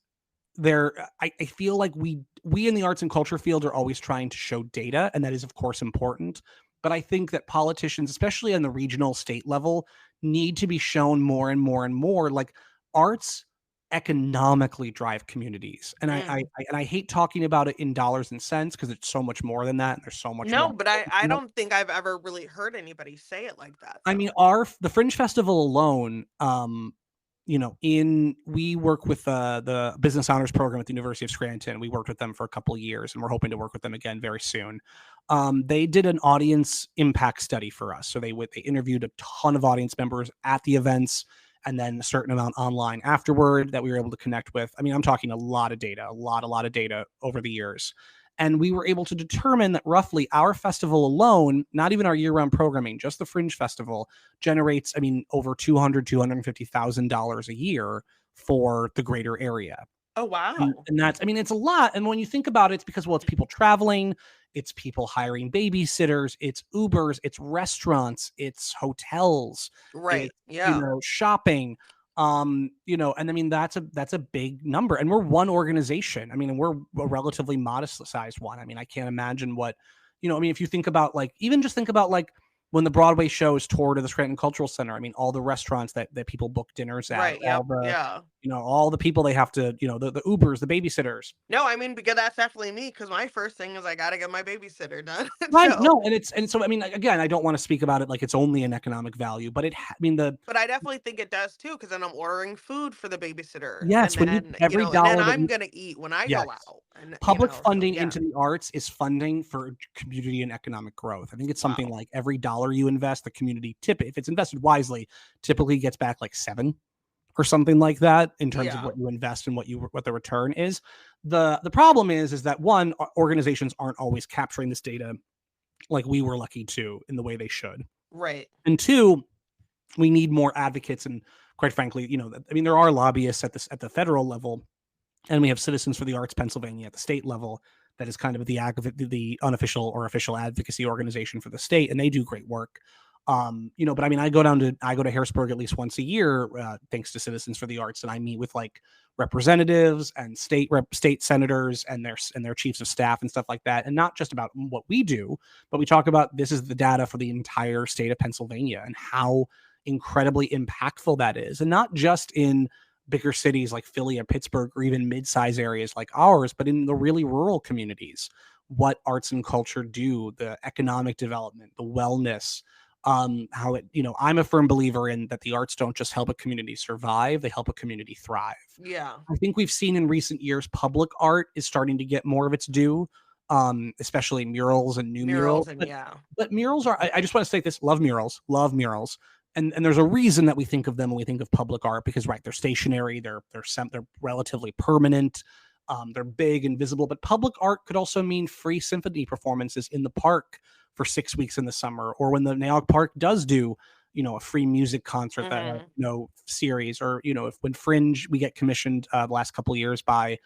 I feel like we in the arts and culture field are always trying to show data, and that is of course important, but I think that politicians, especially on the regional state level, need to be shown more and more and more like arts economically drive communities. And Mm. I hate talking about it in dollars and cents because it's so much more than that, and there's so much more No, but I involved. don't think I've ever really heard anybody say it like that I mean, though. the Fringe Festival alone, in we work with the Business Honors Program at the University of Scranton. We worked with them for a couple of years, and we're hoping to work with them again very soon. They did an audience impact study for us, so they interviewed a ton of audience members at the events, and then a certain amount online afterward that we were able to connect with. I mean, I'm talking a lot of data, a lot of data over the years. And we were able to determine that roughly our festival alone, not even our year-round programming, just the Fringe Festival, generates, I mean, over $250,000 a year for the greater area. Oh, wow. And that's, I mean, it's a lot. And when you think about it, it's because, well, it's people traveling, it's people hiring babysitters, it's Ubers, it's restaurants, it's hotels, Right. it's, Yeah. shopping. And I mean, that's a big number. And we're one organization. I mean, and we're a relatively modest sized one. I mean, I can't imagine what, I mean, if you think about like, even just think about like when the Broadway shows toured to the Scranton Cultural Center, I mean, all the restaurants that people book dinners at, Right. Yep. Yeah. all the people they have to, the Ubers, the babysitters. No, I mean, because that's definitely me. Because my first thing is I gotta get my babysitter done. Right. So, No. And so, I mean, again, I don't want to speak about it like it's only an economic value, but I mean, but I definitely think it does too. Because then I'm ordering food for the babysitter, yes, and when you, then every and then dollar that I'm you, gonna eat when I go yes, out, and public so funding yeah. into the arts is funding for community and economic growth. I think it's something Wow. like every dollar you invest, the community if it's invested wisely, typically gets back like 7 or something like that in terms of Yeah. what you invest and what the return is. The problem is that one, organizations aren't always capturing this data like we were lucky to in the way they should. Right. And two, we need more advocates, and quite frankly, I mean, there are lobbyists at the federal level, and we have Citizens for the Arts Pennsylvania at the state level that is kind of the unofficial or official advocacy organization for the state, and they do great work. But I mean, I go to Harrisburg at least once a year, thanks to Citizens for the Arts, and I meet with like representatives and state senators and their chiefs of staff and stuff like that, and not just about what we do, but we talk about this is the data for the entire state of Pennsylvania and how incredibly impactful that is, and not just in bigger cities like Philly or Pittsburgh or even mid-size areas like ours, but in the really rural communities, what arts and culture do, the economic development, the wellness, how it, I'm a firm believer in that the arts don't just help a community survive, they help a community thrive. Yeah. I think we've seen in recent years public art is starting to get more of its due, especially murals and new murals. And But murals are, I just want to say this, love murals. And there's a reason that we think of them when we think of public art, because right, they're stationary, they're relatively permanent, they're big and visible. But public art could also mean free symphony performances in the park for 6 weeks in the summer, or when the Naog Park does do a free music concert that series, or when Fringe, we get commissioned the last couple of years by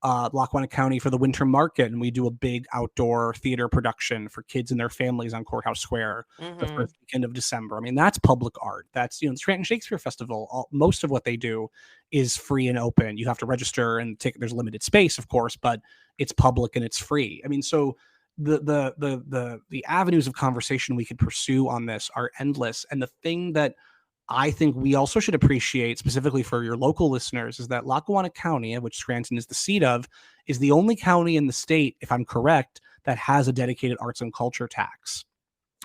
Lackawanna County for the Winter Market, and we do a big outdoor theater production for kids and their families on Courthouse Square the first weekend of December. I mean, that's public art. That's the Scranton Shakespeare Festival. Most of what they do is free and open. You have to register and there's limited space, of course, but it's public and it's free. I mean, so the avenues of conversation we could pursue on this are endless. And the thing that I think we also should appreciate, specifically for your local listeners, is that Lackawanna County, which Scranton is the seat of, is the only county in the state, if I'm correct, that has a dedicated arts and culture tax,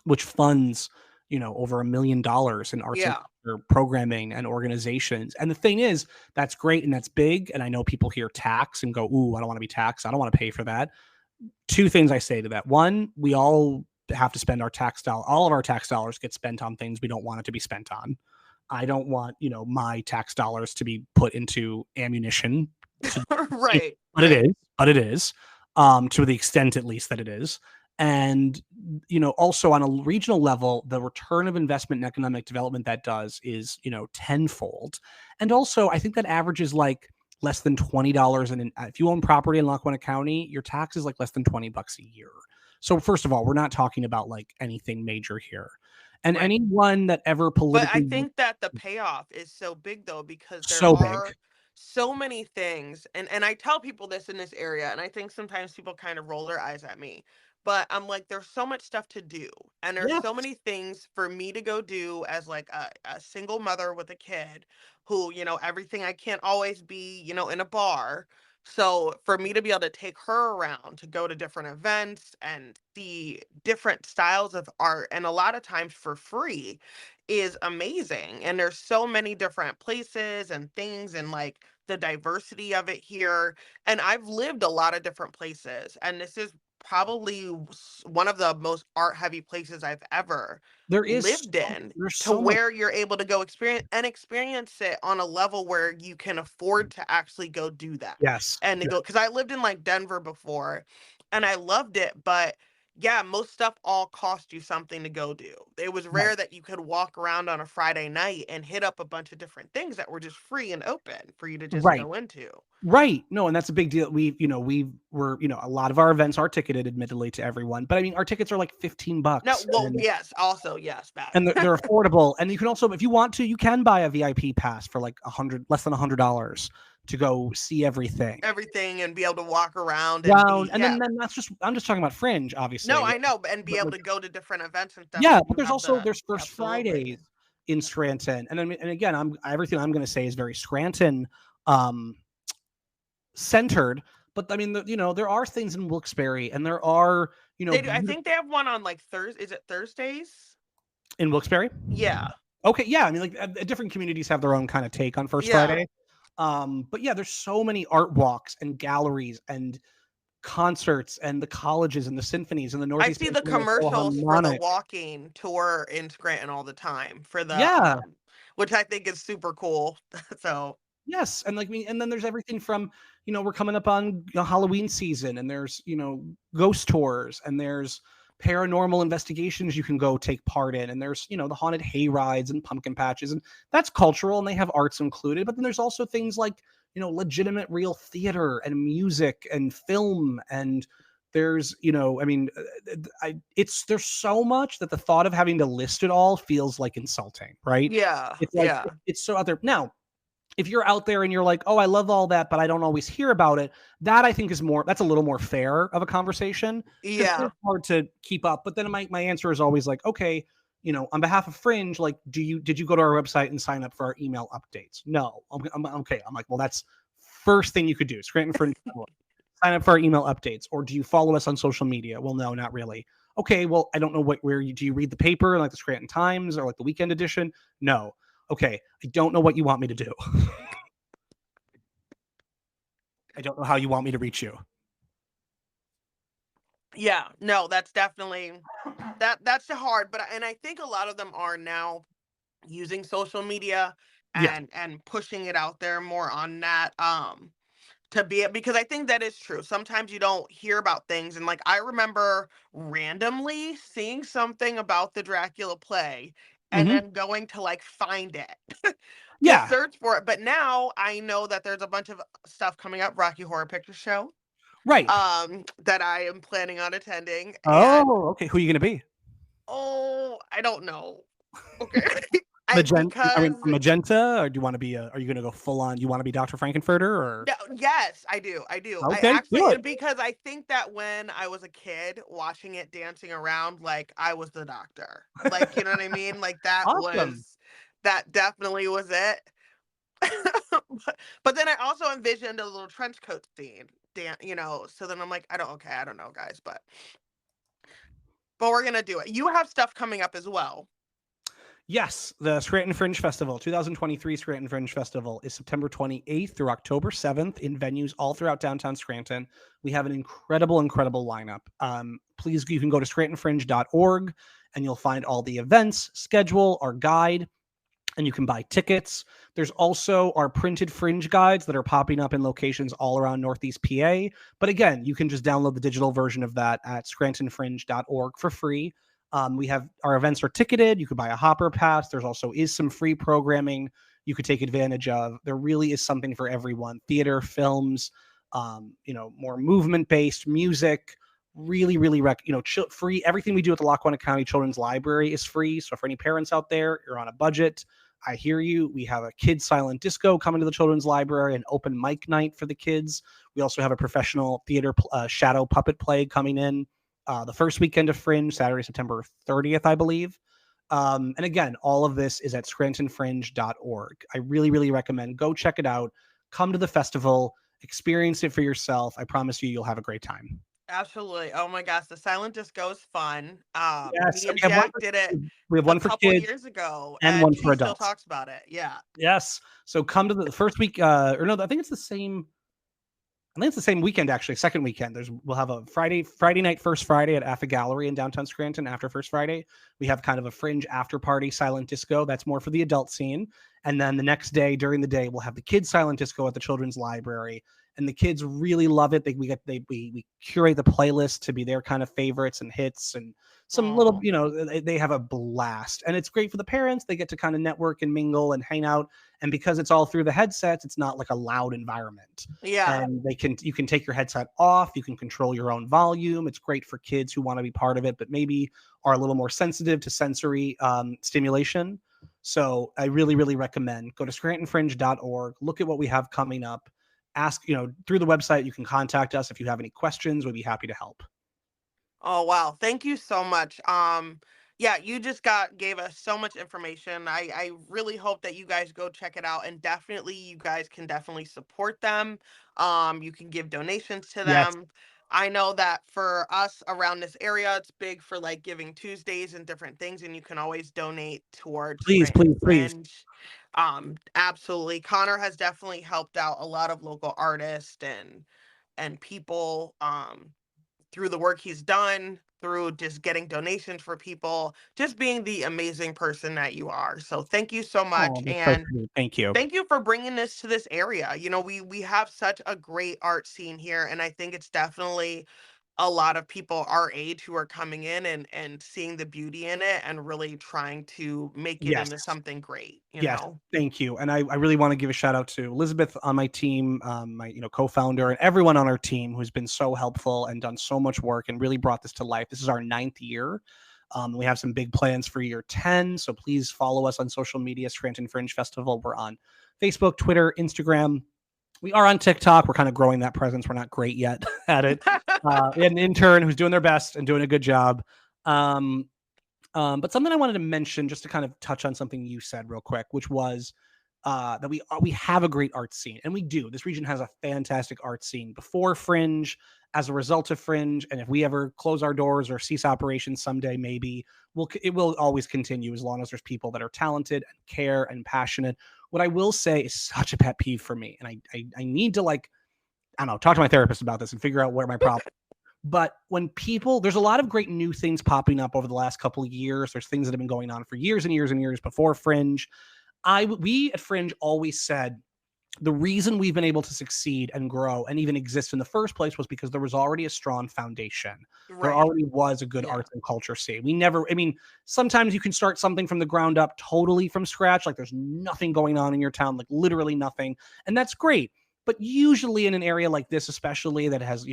which funds, over $1 million in arts and culture programming and organizations. And the thing is, that's great and that's big. And I know people hear tax and go, ooh, I don't want to be taxed. I don't want to pay for that. Two things I say to that. One, we all have to spend our tax dollar. All of our tax dollars get spent on things we don't want it to be spent on. I don't want, my tax dollars to be put into ammunition. Right. But it is, to the extent at least that it is. And, also on a regional level, the return of investment in economic development that does is, tenfold. And also, I think that averages like less than $20. And if you own property in Lackawanna County, your tax is like less than $20 a year. So first of all, we're not talking about like anything major here. And anyone that ever politically... But I think that the payoff is so big, though, because there are so many things. And I tell people this in this area, and I think sometimes people kind of roll their eyes at me. But I'm like, there's so much stuff to do. And there's so many things for me to go do as like a single mother with a kid who, everything, I can't always be, in a bar. So for me to be able to take her around to go to different events and see different styles of art, and a lot of times for free, is amazing. And there's so many different places and things, and like the diversity of it here. And I've lived a lot of different places, and this is probably one of the most art heavy places I've ever lived in, to where you're able to go experience it on a level where you can afford to actually go do that. Yes. And to go, because I lived in like Denver before and I loved it, but yeah, most stuff all cost you something to go do. It was rare that you could walk around on a Friday night and hit up a bunch of different things that were just free and open for you to just go into. Right. No, and that's a big deal. We were, a lot of our events are ticketed, admittedly, to everyone, but I mean, our tickets are like $15. No, well, yes, also, yes, and they're affordable. And you can also, if you want to, you can buy a VIP pass for like less than $100 to go see everything, and be able to walk around. Then that's just, I'm just talking about Fringe, obviously. No, I know, and be able to go to different events and stuff. Yeah, but there's First Fridays in Scranton, and again, everything I'm going to say is very Scranton centered. But I mean, there are things in Wilkes-Barre, and there are, I think they have one on like Thursday. Is it Thursdays in Wilkes-Barre? Yeah. Okay. Yeah. I mean, like different communities have their own kind of take on First Friday. But yeah, there's so many art walks and galleries and concerts and the colleges and the symphonies and the Northeast. I see the commercials for the walking tour in Scranton all the time for the which I think is super cool. So Yes, and like me, and then there's everything from, we're coming up on Halloween season, and there's ghost tours, and there's paranormal investigations you can go take part in, and there's the haunted hay rides and pumpkin patches, and that's cultural, and they have arts included. But then there's also things like legitimate real theater and music and film, and there's I mean, it's there's so much that the thought of having to list it all feels like insulting, right? yeah, It's like yeah, it's so out there now. If you're out there and you're like, oh, I love all that, but I don't always hear about it, that I think that's a little more fair of a conversation, because yeah. it's hard to keep up. But then my answer is always like, okay, on behalf of Fringe, like, did you go to our website and sign up for our email updates? No. I'm okay. I'm like, well, that's first thing you could do. Scranton Fringe, sign up for our email updates. Or do you follow us on social media? Well, no, not really. Okay, well, I don't know do you read the paper, like the Scranton Times or like the weekend edition? No. Okay, I don't know what you want me to do. I don't know how you want me to reach you. Yeah, no, that's definitely that's the hard, but and I think a lot of them are now using social media Yes. and pushing it out there more on that to be, because I think that is true. Sometimes you don't hear about things, and like I remember randomly seeing something about the Dracula play and Hmm. then going to like find it to Yeah. search for it. But now I know that there's a bunch of stuff coming up, Rocky Horror Picture Show, Right. that I am planning on attending. And Oh, okay. Who are you going to be? oh, I don't know. Okay. I Magenta. I because mean, Magenta, or do you want to be? Are you going to go full on? You want to be Dr. Frankenfurter, or? no, yes, I do. I do. I Okay, actually, good. and because I think that when I was a kid watching it dancing around, like I was the doctor. Like, you know what I mean? Like Awesome. that definitely was it. but then I also envisioned a little trench coat scene, so then I'm like, I don't know, guys, but we're gonna do it. You have stuff coming up as well. Yes, the Scranton Fringe Festival, 2023 Scranton Fringe Festival is September 28th through October 7th in venues all throughout downtown Scranton. We have an incredible, incredible lineup. Please, you can go to scrantonfringe.org and you'll find all the events, schedule, our guide, and you can buy tickets. There's also our printed Fringe guides that are popping up in locations all around Northeast PA. But again, you can just download the digital version of that at scrantonfringe.org for free. We have our events are ticketed. You could buy a hopper pass. There's also is some free programming you could take advantage of. There really is something for everyone: theater, films, more movement based music. Really, really free. Everything we do at the Lackawanna County Children's Library is free. So for any parents out there, you're on a budget, I hear you. We have a kids silent disco coming to the children's library, an open mic night for the kids. We also have a professional theater shadow puppet play coming in the first weekend of Fringe, Saturday, September 30th, I believe. And again, all of this is at scrantonfringe.org. I really, really recommend go check it out. Come to the festival, experience it for yourself. I promise you, you'll have a great time. Absolutely. Oh my gosh, the silent disco is fun. Yes, Me and we have one Jack did it we have a one for couple kids years ago, and and one for she still adults. talks about it. Yeah. Yes. So come to the first week, or no, I think it's the same. I think it's the same weekend actually. Second weekend, we'll have a Friday night, First Friday at Affa Gallery in downtown Scranton. After First Friday, we have kind of a Fringe after party silent disco. That's more for the adult scene. And then the next day, during the day, we'll have the kids silent disco at the children's library. And the kids really love it. We curate the playlist to be their kind of favorites and hits, and some little, Oh, they have a blast. And it's great for the parents. They get to kind of network and mingle and hang out. And because it's all through the headsets, it's not like a loud environment, yeah. and you can take your headset off, you can control your own volume. It's great for kids who want to be part of it but maybe are a little more sensitive to sensory stimulation. So I really, really recommend go to scrantonfringe.org, look at what we have coming up, ask, through the website. You can contact us if you have any questions. We'd be happy to help. Oh wow, thank you so much. Yeah, you just gave us so much information. I really hope that you guys go check it out, and definitely you guys can definitely support them. You can give donations to Yes, them. I know that for us around this area, it's big for like Giving Tuesdays and different things, and you can always donate towards please, Scranton please, please. Fringe. Absolutely. Connor has definitely helped out a lot of local artists and people. through the work he's done, through just getting donations for people, just being the amazing person that you are. So thank you so much. Oh, that's so And sweet. Thank you. thank you for bringing this to this area. We have such a great art scene here, and I think it's definitely a lot of people our age who are coming in and seeing the beauty in it and really trying to make it Yes. into something great, you Yes, know? thank you. And I really want to give a shout out to Elizabeth on my team, my co-founder, and everyone on our team who's been so helpful and done so much work and really brought this to life. This is our 9th year. We have some big plans for year 10. So please follow us on social media, Scranton Fringe Festival. We're on Facebook, Twitter, Instagram. We are on TikTok. We're kind of growing that presence. We're not great yet at it. We had an intern who's doing their best and doing a good job. But something I wanted to mention, just to kind of touch on something you said real quick, which was that we have a great art scene, and we do. This region has a fantastic art scene before Fringe, as a result of Fringe, and if we ever close our doors or cease operations someday, maybe it will always continue as long as there's people that are talented and care and passionate. What I will say is such a pet peeve for me, and I need to, like, I don't know, talk to my therapist about this and figure out where my problem. But when people, there's a lot of great new things popping up over the last couple of years. There's things that have been going on for years and years and years before Fringe. We at Fringe always said the reason we've been able to succeed and grow and even exist in the first place was because there was already a strong foundation. There Right. already was a good Yeah. arts and culture scene. Sometimes you can start something from the ground up, totally from scratch. Like there's nothing going on in your town, like literally nothing. And that's great. But usually in an area like this, especially that has,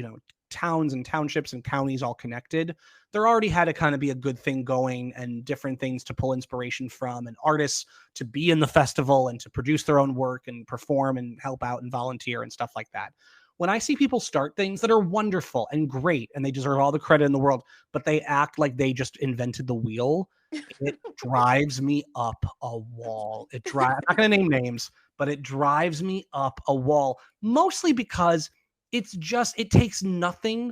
towns and townships and counties all connected, there already had to kind of be a good thing going and different things to pull inspiration from and artists to be in the festival and to produce their own work and perform and help out and volunteer and stuff like that. When I see people start things that are wonderful and great and they deserve all the credit in the world, but they act like they just invented the wheel, it drives me up a wall. I'm not going to name names, but it drives me up a wall, mostly because it takes nothing.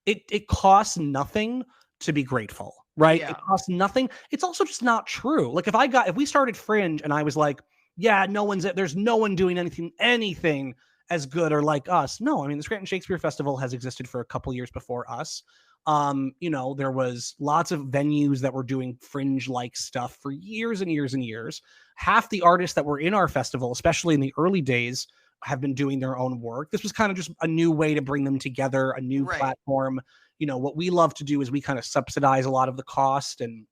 It costs nothing to be grateful, right? It Yeah. costs nothing. It's also just not true. Like if we started Fringe and I was like, yeah, there's no one doing anything as good or like us. No, I mean, the Scranton Shakespeare Festival has existed for a couple years before us. There was lots of venues that were doing Fringe-like stuff for years and years and years. Half the artists that were in our festival, especially in the early days, have been doing their own work. This was kind of just a new way to bring them together, a new Right. platform. What we love to do is we kind of subsidize a lot of the cost, and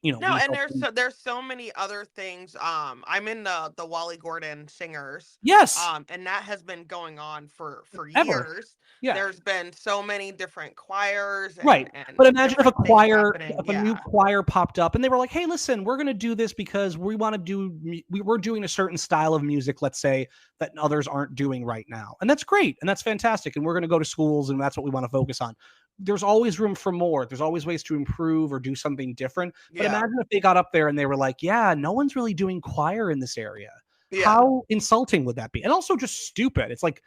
No, we and help them. there's so many other things. I'm in the Wally Gordon Singers. Yes, And that has been going on for ever. years. Yeah. There's been so many different choirs Right. and But imagine different things happening. if a new Yeah. choir popped up and they were like, hey, listen, we're going to do this because we want to we're doing a certain style of music, let's say, that others aren't doing right now. And that's great. And that's fantastic. And we're going to go to schools and that's what we want to focus on. There's always room for more. There's always ways to improve or do something different. But Yeah. imagine if they got up there and they were like, yeah, no one's really doing choir in this area. Yeah. How insulting would that be? And also just stupid. It's like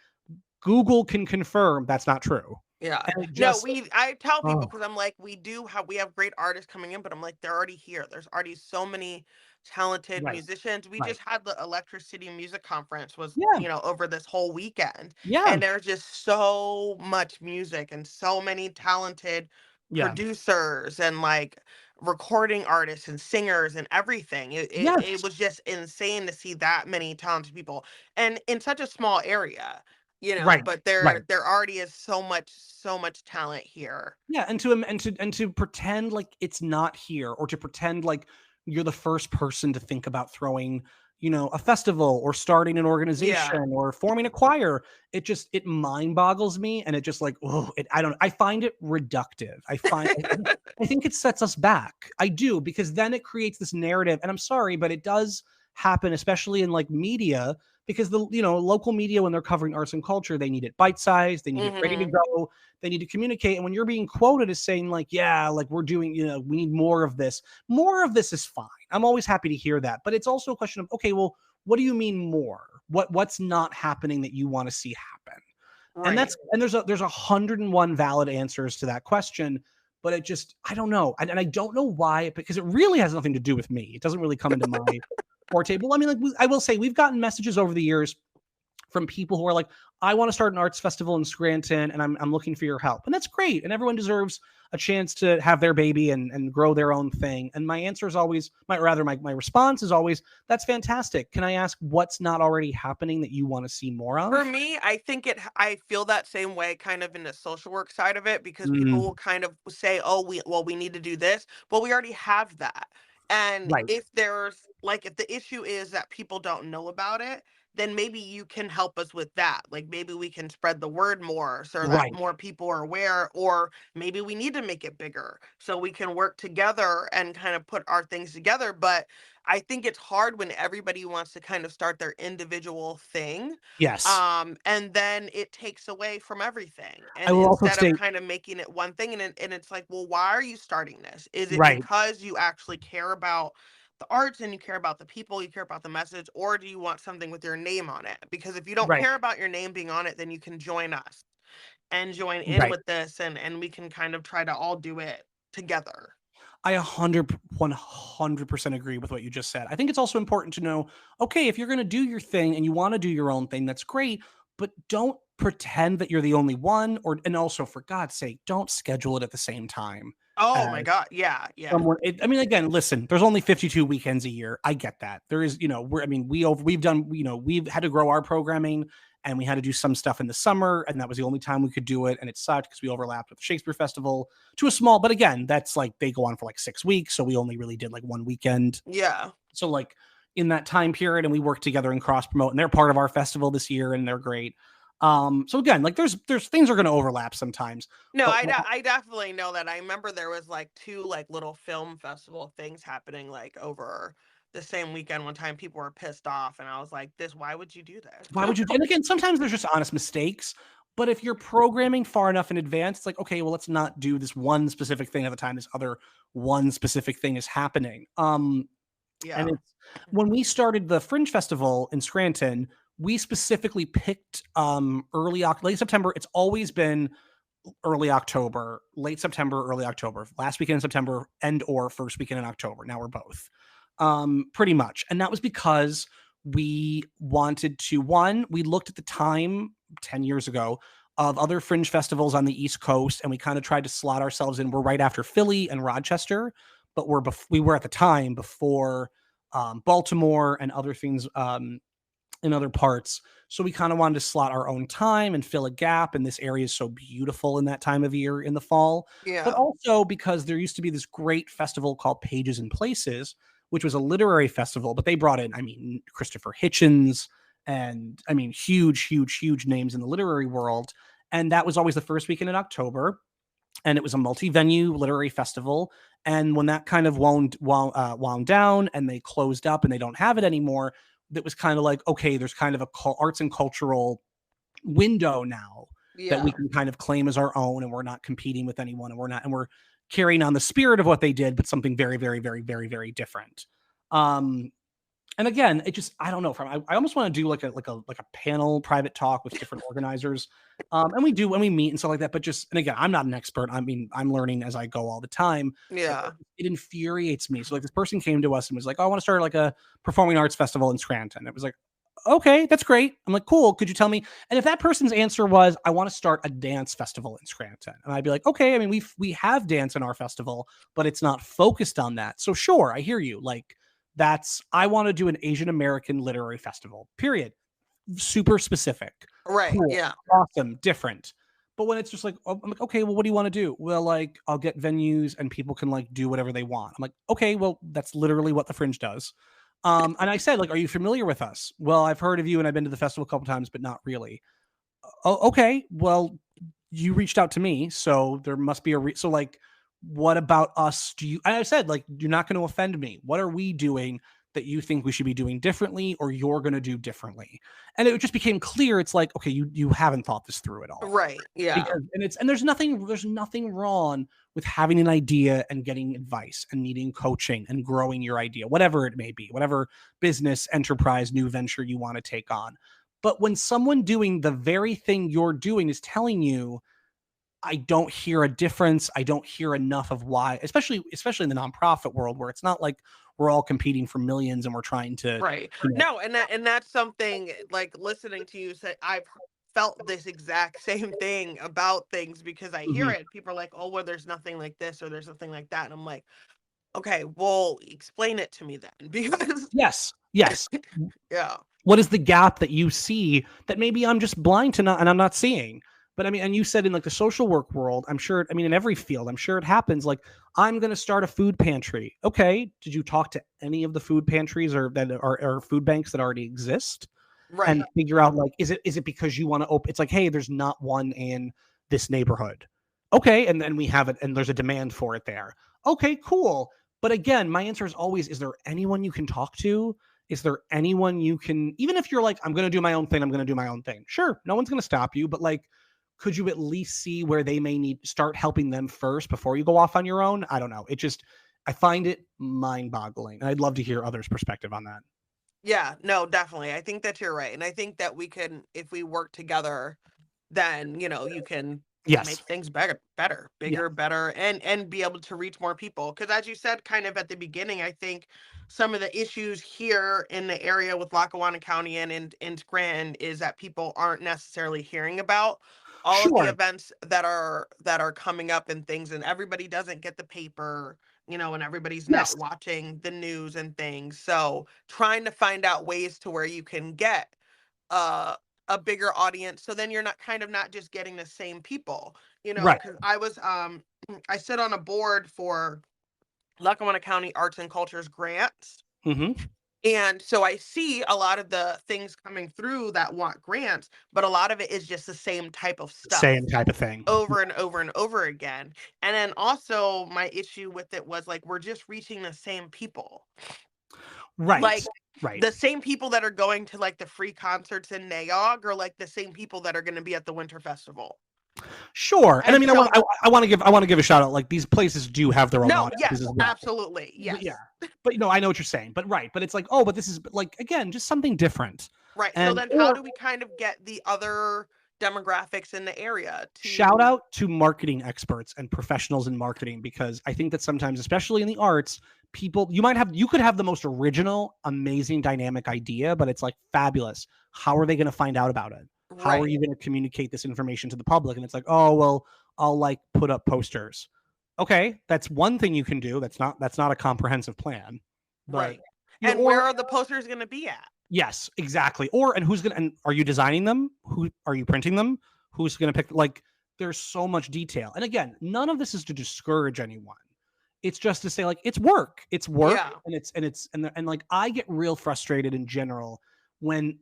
Google can confirm that's not true. Yeah. And it No, just, I tell people oh, because I'm like, we have great artists coming in, but I'm like, they're already here. There's already so many talented right. musicians. We Right. just had the Electric City Music Conference was, Yeah. over this whole weekend. Yeah. And there's just so much music and so many talented Yeah. producers and like recording artists and singers and everything. It Yes. was just insane to see that many talented people and in such a small area, Right. but Right. there already is so much talent here. Yeah, and to pretend like it's not here, or to pretend like you're the first person to think about throwing, a festival or starting an Yeah. organization or forming a choir. It mind boggles me, and it just like, oh, I find it reductive. I think it sets us back. I do, because then it creates this narrative, and I'm sorry, but it does happen, especially in like media, because the local media, when they're covering arts and culture, they need it bite sized, they need it ready to Mhm. go, they need to communicate. And when you're being quoted as saying like, yeah, like we're doing, we need more of this. More of this is fine. I'm always happy to hear that. But it's also a question of, okay, well, what do you mean more? What's not happening that you want to see happen? And Right. there's 101 valid answers to that question. But I don't know. And I don't know why, because it really has nothing to do with me. It doesn't really come into my forte. Well, I mean, like I will say, we've gotten messages over the years from people who are like, I want to start an arts festival in Scranton and I'm looking for your help. And that's great. And everyone deserves a chance to have their baby and grow their own thing. And my answer is always, my response is always, that's fantastic. Can I ask what's not already happening that you want to see more For of? me, I feel that same way kind of in the social work side of it because people Mm, will kind of say, "Oh, we need to do this." Well, we already have that. And right, if the issue is that people don't know about it, then maybe you can help us with that. Like maybe we can spread the word more so that right. more people are aware, or maybe we need to make it bigger so we can work together and kind of put our things together. But I think it's hard when everybody wants to kind of start their individual thing, Yes. and then it takes away from everything. I And will also instead of state, kind of making it one thing, and it's like, well, why are you starting this? Is it right, because you actually care about the arts and you care about the people, you care about the message, or do you want something with your name on it? Because if you don't right, care about your name being on it, then you can join us and join in right. with this, and we can kind of try to all do it together. I 100% agree with what you just said. I think it's also important to know, okay, if you're going to do your thing and you want to do your own thing, that's great, but don't pretend that you're the only one, and also for God's sake, don't schedule it at the same time Oh as my God. Yeah. Yeah. someone. I mean, again, listen, there's only 52 weekends a year. I get that. There is, we've done, we've had to grow our programming and we had to do some stuff in the summer, and that was the only time we could do it. And it sucked because we overlapped with the Shakespeare Festival to a small, but again, that's like they go on for like 6 weeks. So we only really did like one weekend. Yeah. So like in that time period, and we worked together and cross promote, and they're part of our festival this year and they're great. So again, like there's things are going to overlap sometimes, No, but I definitely know that. I remember there was like two like little film festival things happening like over the same weekend one time. People were pissed off, and I was like, "This, why would you do why this?" would you? And again, sometimes there's just honest mistakes. But if you're programming far enough in advance, it's like, okay, well, let's not do this one specific thing at the time. This other one specific thing is happening. And Yeah. it's when we started the Fringe Festival in Scranton, we specifically picked late September. It's always been early October, late September, early October, last weekend in September, and or first weekend in October. Now we're both, pretty much, and that was because we wanted to. One, we looked at the time 10 years ago of other fringe festivals on the East Coast, and we kind of tried to slot ourselves in. We're right after Philly and Rochester, but we were at the time before Baltimore and other things. In other parts. So we kind of wanted to slot our own time and fill a gap. And this area is so beautiful in that time of year in the fall. But Yeah. also because there used to be this great festival called Pages and Places, which was a literary festival, but they brought in, I mean, Christopher Hitchens and I mean, huge names in the literary world. And that was always the first weekend in October. And it was a multi-venue literary festival. And when that kind of wound down and they closed up and they don't have it anymore, that was kind of like, okay, there's kind of a arts and cultural window now that we Yeah. can kind of claim as our own, and we're not competing with anyone, and we're carrying on the spirit of what they did, but something very different. Um, and again, it just I don't know. I almost want to do like a panel private talk with different organizers, and we do when we meet and stuff like that. But just and again, I'm not an expert. I mean, I'm learning as I go all the time. But Yeah. it infuriates me. So like this person came to us and was like, "Oh, I want to start like a performing arts festival in Scranton." It was like, "Okay, that's great." I'm like, "Cool. Could you tell me?" And if that person's answer was, "I want to start a dance festival in Scranton," and I'd be like, "Okay. I mean, we have dance in our festival, but it's not focused on that. So sure, I hear you. Like." I want to do an Asian American literary festival, period. Super specific. Right. Cool. Yeah. Awesome. Different. But when it's just like, oh, I'm like, okay, well, what do you want to do? Well, like, I'll get venues and people can like do whatever they want. I'm like, okay, well, that's literally what the Fringe does. And I said, like, are you familiar with us? Well, I've heard of you and I've been to the festival a couple times, but not really. Oh, okay. Well, you reached out to me, so there must be so like, what about us? And I said, like, you're not going to offend me. What are we doing that you think we should be doing differently or you're going to do differently? And it just became clear. It's like, okay, you haven't thought this through at all. Right. Yeah. Because there's nothing wrong with having an idea and getting advice and needing coaching and growing your idea, whatever it may be, whatever business, enterprise, new venture you want to take on. But when someone doing the very thing you're doing is telling you I don't hear a difference. I don't hear enough of why, especially in the nonprofit world where it's not like we're all competing for millions and we're trying to, Right. you know. No, and that's something like listening to you say I've felt this exact same thing about things because I hear Mhm. it. People are like, "Oh, well, there's nothing like this or there's something like that." And I'm like, "Okay, well, explain it to me then." Because Yes. Yes. yeah. What is the gap that you see that maybe I'm just blind to not and I'm not seeing? But I mean, and you said in like the social work world, I'm sure, I mean, in every field, I'm sure it happens. Like, I'm going to start a food pantry. Okay. Did you talk to any of the food pantries or that are or food banks that already exist and Right. figure out like, is it because you want to open? It's like, hey, there's not one in this neighborhood. Okay. And then we have it and there's a demand for it there. Okay, cool. But again, my answer is always, is there anyone you can talk to? Is there anyone you can, even if you're like, I'm going to do my own thing, I'm going to do my own thing. Sure, no one's going to stop you, but like, could you at least see where they may need start helping them first before you go off on your own? I don't know. It just, I find it mind boggling. And I'd love to hear others' perspective on that. Yeah, no, definitely. I think that you're right. And I think that we can if we work together, then, you can Yes. make things better, Yeah. bigger, better, and be able to reach more people. Because as you said kind of at the beginning, I think some of the issues here in the area with Lackawanna County and in Scranton is that people aren't necessarily hearing about all of the Sure. events that are coming up and things, and everybody doesn't get the paper, and everybody's Yes. not watching the news and things. So trying to find out ways to where you can get uh a bigger audience, so then you're not just getting the same people, Right. because I sit on a board for Lackawanna County Arts and Cultures grants, Hmm. and so I see a lot of the things coming through that want grants, but a lot of it is just the same type of stuff Same type of thing. over and over and over again. And then also my issue with it was like we're just reaching the same people, Right. like Right. the same people that are going to like the free concerts in Nayog are like the same people that are going to be at the winter festival. Sure. And I And mean, so I want to give a shout out. Like, these places do have their own no, audiences yes, as well. absolutely, But yeah, yes. but I know what you're saying. But right, but it's like, oh, but this is like, again, just something different. Right. So And then how or do we kind of get the other demographics in the area shout to out to marketing experts and professionals in marketing, because I think that sometimes, especially in the arts, people, you could have the most original, amazing, dynamic idea, but it's like fabulous. How are they going to find out about it? How are right, you going to communicate this information to the public? And it's like, oh, well, I'll like put up posters. Okay, that's one thing you can do. That's not a comprehensive plan. But right. And where or are the posters going to be at? yes, exactly. Or and who's gonna and are you designing them? Who are you printing them? Who's gonna pick? Like, there's so much detail. And again, none of this is to discourage anyone. It's just to say like it's work. It's work, Yeah. and like I get real frustrated in general when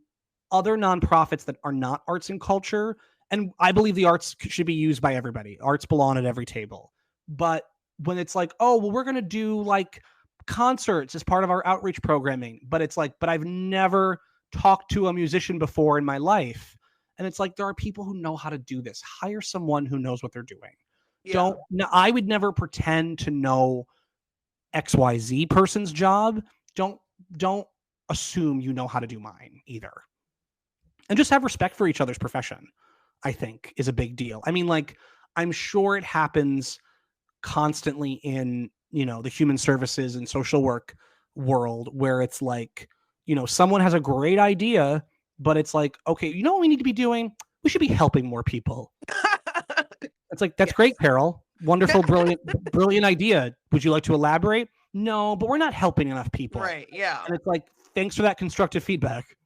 other nonprofits that are not arts and culture, and I believe the arts should be used by everybody. Arts belong at every table. But when it's like, oh, well, we're gonna do like concerts as part of our outreach programming, but it's like, but I've never talked to a musician before in my life. And it's like, there are people who know how to do this. Hire someone who knows what they're doing. Yeah. Don't, no, I would never pretend to know XYZ person's job. Don't assume you know how to do mine either. And just have respect for each other's profession, I think, is a big deal. I mean, like, I'm sure it happens constantly in the human services and social work world where it's like, someone has a great idea, but it's like, okay, you know what we need to be doing? We should be helping more people. It's like, that's great, Yes. Carol. Wonderful, brilliant, brilliant idea. Would you like to elaborate? No, but we're not helping enough people. Right. Yeah. And it's like, thanks for that constructive feedback.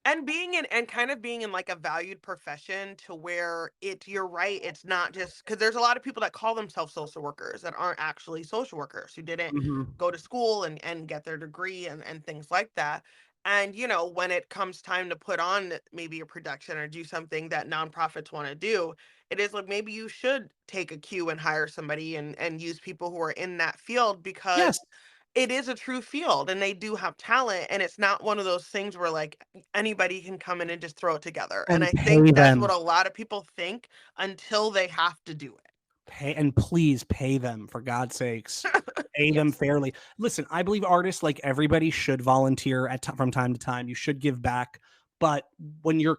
And being in and kind of being in like a valued profession to where you're right, it's not just because there's a lot of people that call themselves social workers that aren't actually social workers who didn't Mhm. go to school and get their degree and things like that. And when it comes time to put on maybe a production or do something that nonprofits want to do, it is like maybe you should take a cue and hire somebody and use people who are in that field Yes. because it is a true field and they do have talent, and it's not one of those things where like anybody can come in and just throw it together. And And I think pay that's what them. a lot of people think until they have to do it. And please pay them, for God's sakes. Pay them Yes. fairly. Listen, I believe artists, like everybody, should volunteer from time to time. You should give back, but when your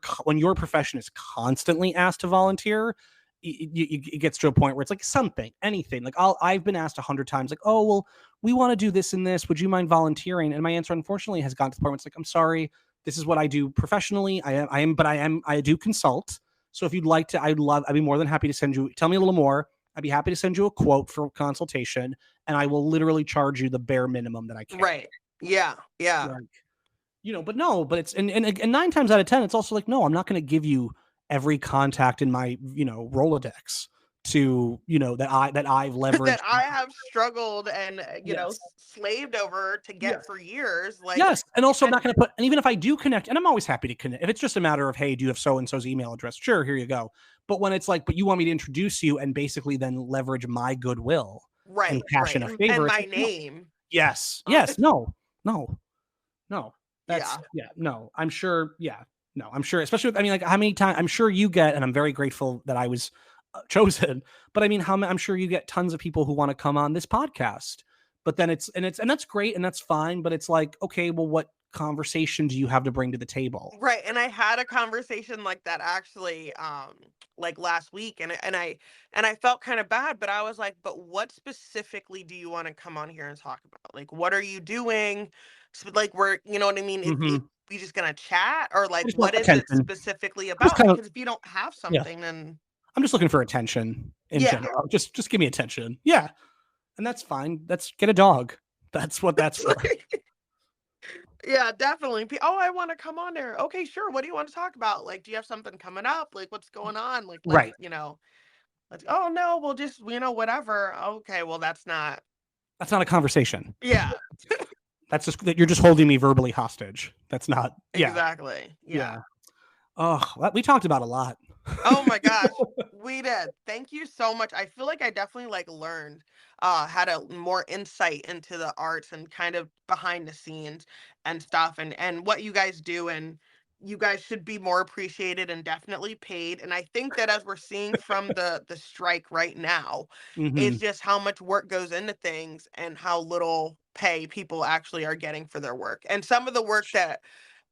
profession is constantly asked to volunteer, it gets to a point where it's like something, anything. Like I've been asked 100 times, like, oh, well, we want to do this and this. Would you mind volunteering? And my answer, unfortunately, has gotten to the point where it's like, I'm sorry, this is what I do professionally. I do consult. So if you'd like to, I'd be more than happy to tell me a little more. I'd be happy to send you a quote for consultation, and I will literally charge you the bare minimum that I can. Right. Yeah. Yeah. Like, but no, but it's, and 9 times out of 10, it's also like, no, I'm not going to give you every contact in my, Rolodex to, that I've leveraged. That I have struggled and, Yes. slaved over to get Yes. for years. Like, Yes. And also I'm not going to put, and even if I do connect, and I'm always happy to connect, if it's just a matter of, hey, do you have so-and-so's email address? Sure. Here you go. But when it's like, but you want me to introduce you and basically then leverage my goodwill and passion of favor. And my like, name. No. Yes. Yes. No. That's, no, I'm sure. Yeah. No, I'm sure, especially with, like how many times I'm sure you get, and I'm very grateful that I was chosen, but I mean, I'm sure you get tons of people who want to come on this podcast, but then and that's great. And that's fine. But it's like, okay, well, what conversation do you have to bring to the table? Right. And I had a conversation like that actually, like last week, and I felt kind of bad, but I was like, but what specifically do you want to come on here and talk about? Like, what are you doing? So, like, you know what I mean? If we just gonna chat, or like, what is it specifically about? Because if you don't have something, then I'm just looking for attention in general. Just give me attention. Yeah. And that's fine. Get a dog. That's what that's for. Yeah, definitely. Oh, I want to come on there. Okay, sure. What do you want to talk about? Like, do you have something coming up? Like, what's going on? Like, right. Oh no, we'll just, whatever. Okay, well, that's not a conversation. Yeah. That's just that you're just holding me verbally hostage. That's not. Yeah. Exactly. Yeah. Oh, we talked about a lot. Oh my gosh, we did. Thank you so much. I feel like I definitely learned had a more insight into the arts and kind of behind the scenes and stuff, and what you guys do, and you guys should be more appreciated and definitely paid. And I think that as we're seeing from the strike right now, it's just how much work goes into things and how little pay people actually are getting for their work. And some of the work that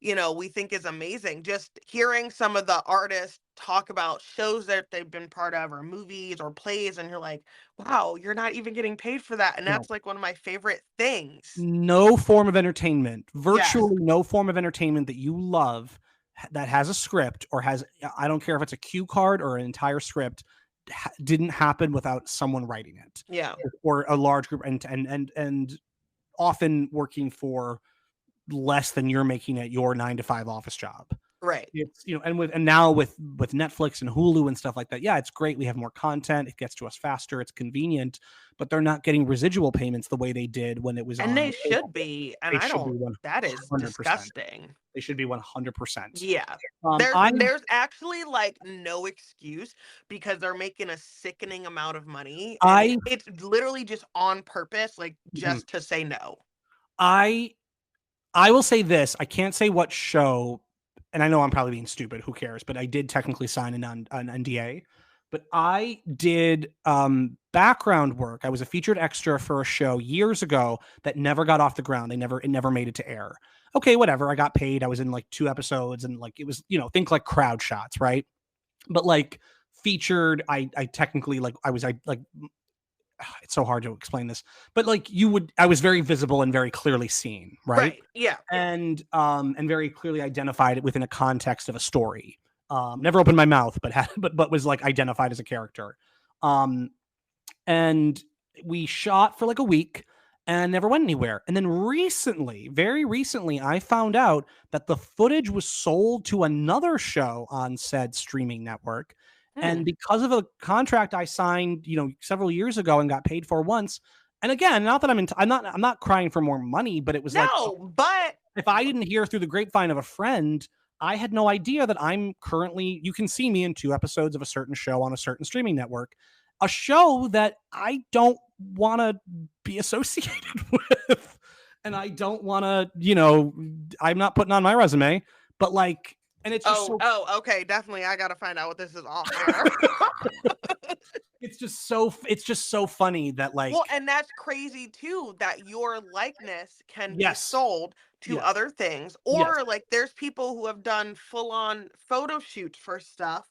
we think is amazing. Just hearing some of the artists talk about shows that they've been part of, or movies or plays, and you're like, wow, you're not even getting paid for that. And that's like one of my favorite things. No form of entertainment, virtually no form of entertainment that you love that has a script or I don't care if it's a cue card or an entire script, didn't happen without someone writing it. Yeah. Or a large group and often working for less than you're making at your 9-to-5 office job. Right. It's, and now with Netflix and Hulu and stuff like that. Yeah, it's great. We have more content. It gets to us faster. It's convenient, but they're not getting residual payments the way they did when it was on. And they should be. And that is 100%. Disgusting. They should be 100%. Yeah. There's actually no excuse, because they're making a sickening amount of money. It's literally just on purpose, just to say no. I will say this. I can't say what show, and I know I'm probably being stupid. Who cares? But I did technically sign an NDA. But I did background work. I was a featured extra for a show years ago that never got off the ground. It never made it to air. Okay, whatever. I got paid. I was in 2 episodes, and it was, think crowd shots, right? But featured, I technically it's so hard to explain this, but I was very visible and very clearly seen, right? Yeah. And very clearly identified it within a context of a story. Never opened my mouth, but was identified as a character. And we shot for a week and never went anywhere. And then very recently, I found out that the footage was sold to another show on said streaming network. And because of a contract I signed, several years ago and got paid for once. And again, not that I'm not crying for more money, but it was but if I didn't hear through the grapevine of a friend, I had no idea that I'm currently, you can see me in 2 episodes of a certain show on a certain streaming network, a show that I don't want to be associated with. And I don't want to, I'm not putting on my resume, but and it's just okay, definitely. I gotta find out what this is all. It's just so funny that and that's crazy too, that your likeness can be sold to other things, or there's people who have done full-on photo shoots for stuff,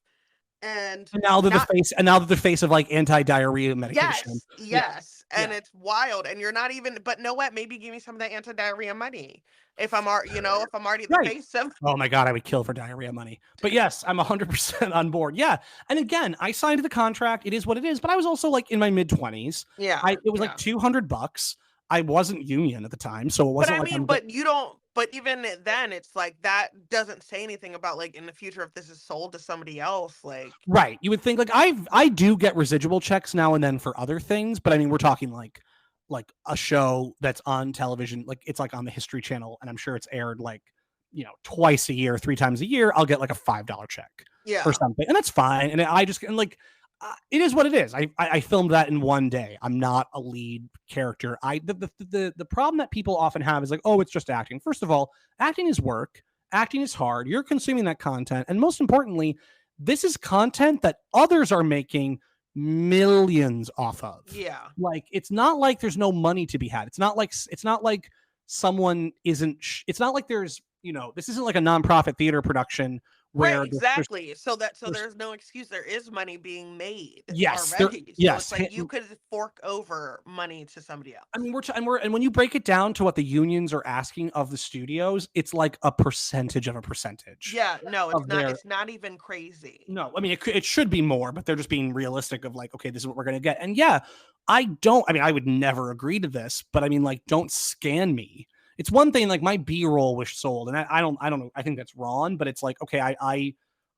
And now they're not the face of like anti-diarrhea medication. yes, and Yeah. it's wild, and you're not even. But know what? Maybe give me some of that anti-diarrhea money if I'm if I'm already the Right. face of. Oh my God, I would kill for diarrhea money. But yes, I'm 100% on board. Yeah. And again, I signed the contract. It is what it is. But I was also like in my mid 20s. Yeah, It was like yeah. $200. I wasn't union at the time, so it But wasn't I like mean, I'm. but you don't. But even then, it's like that doesn't say anything about like in the future if this is sold to somebody else. Like, Right. You would think like I do get residual checks now and then for other things, but I mean we're talking like a show that's on television, like it's like on the History Channel, and I'm sure it's aired like, twice a year, 3 times a year. I'll get like a $5 check or yeah, something, and that's fine. And I just and like it is what it is. I filmed that in one day. I'm not a lead character. The problem that people often have is like, oh, it's just acting. First of all, acting is work. Acting is hard. You're consuming that content, and most importantly, this is content that others are making millions off of. yeah. Like it's not like there's no money to be had. It's not like someone isn't it's not like there's, this isn't like a nonprofit theater production Right, where exactly. So there's there's no excuse. There is money being made yes, there already. So it's yes. like you could fork over money to somebody I else. mean, and when you break it down to what the unions are asking of the studios, it's like a percentage of a percentage Yeah, no, it's of not. their. It's not even crazy. No, I mean it should be more, but they're just being realistic of like, okay, this is what we're gonna get. And yeah, I mean, I would never agree to this, but I mean, like, don't scan me. It's one thing, like my B-roll was sold, and I don't know, I think that's wrong, but it's like, okay,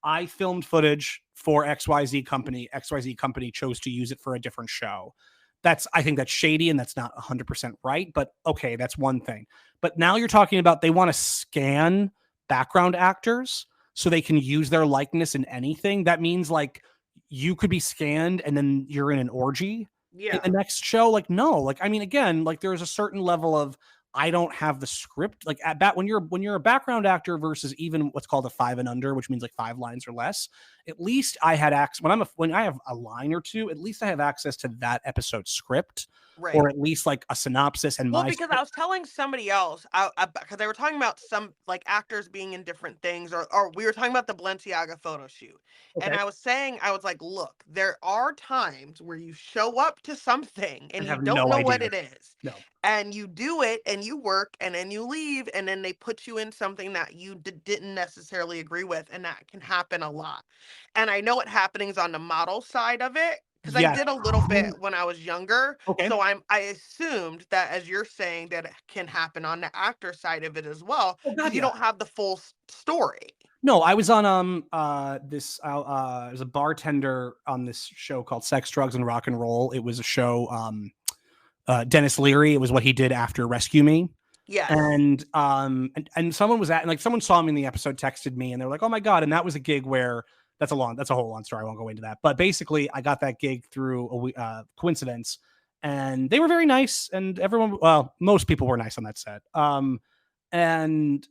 I filmed footage for XYZ company. XYZ company chose to use it for a different show. I think that's shady and that's not 100% right, but okay, that's one thing. But now you're talking about they want to scan background actors so they can use their likeness in anything. That means like you could be scanned and then you're in an orgy in the Yeah, next show. Like, no, like, I mean, again, like there's a certain level of, I don't have the script. Like at bat when you're a background actor versus even what's called a 5 and under, which means like 5 lines or less. At least I had access when I have a line or two. At least I have access to that episode script, or right. at least like a synopsis and Well, my because I script. was telling somebody else, because they were talking about some like actors being in different things, or we were talking about the Balenciaga photo shoot, and Okay, I was saying, I was like, look, there are times where you show up to something I and you have don't no know what idea. it is, No, and you do it and you work and then you leave and then they put you in something that you didn't necessarily agree with, and that can happen a lot. And I know what happening's on the model side of it because I yes, did a little bit when I was younger. okay, So I assumed that, as you're saying, that it can happen on the actor side of it as well oh because god, you yeah. don't have the full story. No, I was on this I was a bartender on this show called Sex, Drugs, and Rock and Roll. It was a show, Dennis Leary. It was what he did after Rescue Me. Yes. And someone was at like someone saw me in the episode, texted me, and they were like, "Oh my god!" And that was a gig where that's a whole long story. I won't go into that. But basically, I got that gig through a coincidence, and they were very nice, and most people were nice on that set. And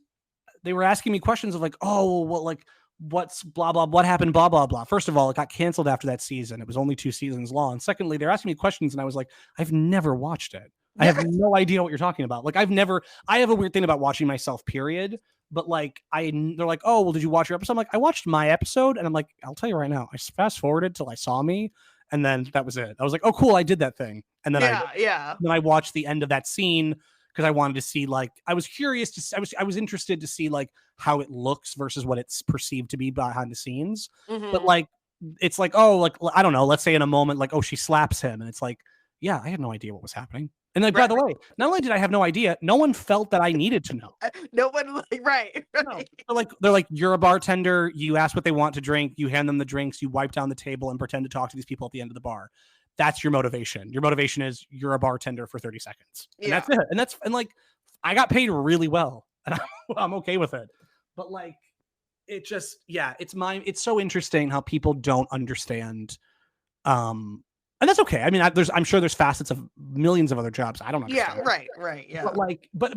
they were asking me questions of like, "Oh, well, like what's blah blah, what happened, blah blah blah." First of all, it got canceled after that season. It was only 2 seasons long. Secondly, they're asking me questions, and I was like, "I've never watched it. I have no idea what you're talking about." Like I have a weird thing about watching myself, period. But like, they're like, "Oh, well, did you watch your episode?" I'm like, "I watched my episode," and I'm like, "I'll tell you right now, I fast forwarded till I saw me, and then that was it." I was like, "Oh, cool, I did that thing," and Yeah, yeah. then I watched the end of that scene because I wanted to see, like, I was curious I was interested to see like how it looks versus what it's perceived to be behind the scenes. But Hmm. like, it's like, oh, like, I don't know, let's say in a moment, like, oh, she slaps him, and it's like, yeah, I had no idea what was happening. And like, by Right. the way, not only did I have no idea, no one felt that I needed to know. No one like right, No. right. They're like, you're a bartender, you ask what they want to drink, you hand them the drinks, you wipe down the table and pretend to talk to these people at the end of the bar. That's your motivation. Your motivation is you're a bartender for 30 seconds. And Yeah. that's it. And like, I got paid really well, and I'm okay with it. But like, it just, yeah, it's so interesting how people don't understand. And that's okay. I mean, I'm sure there's facets of millions of other jobs I don't Yeah, understand. right, right. But Yeah. like, but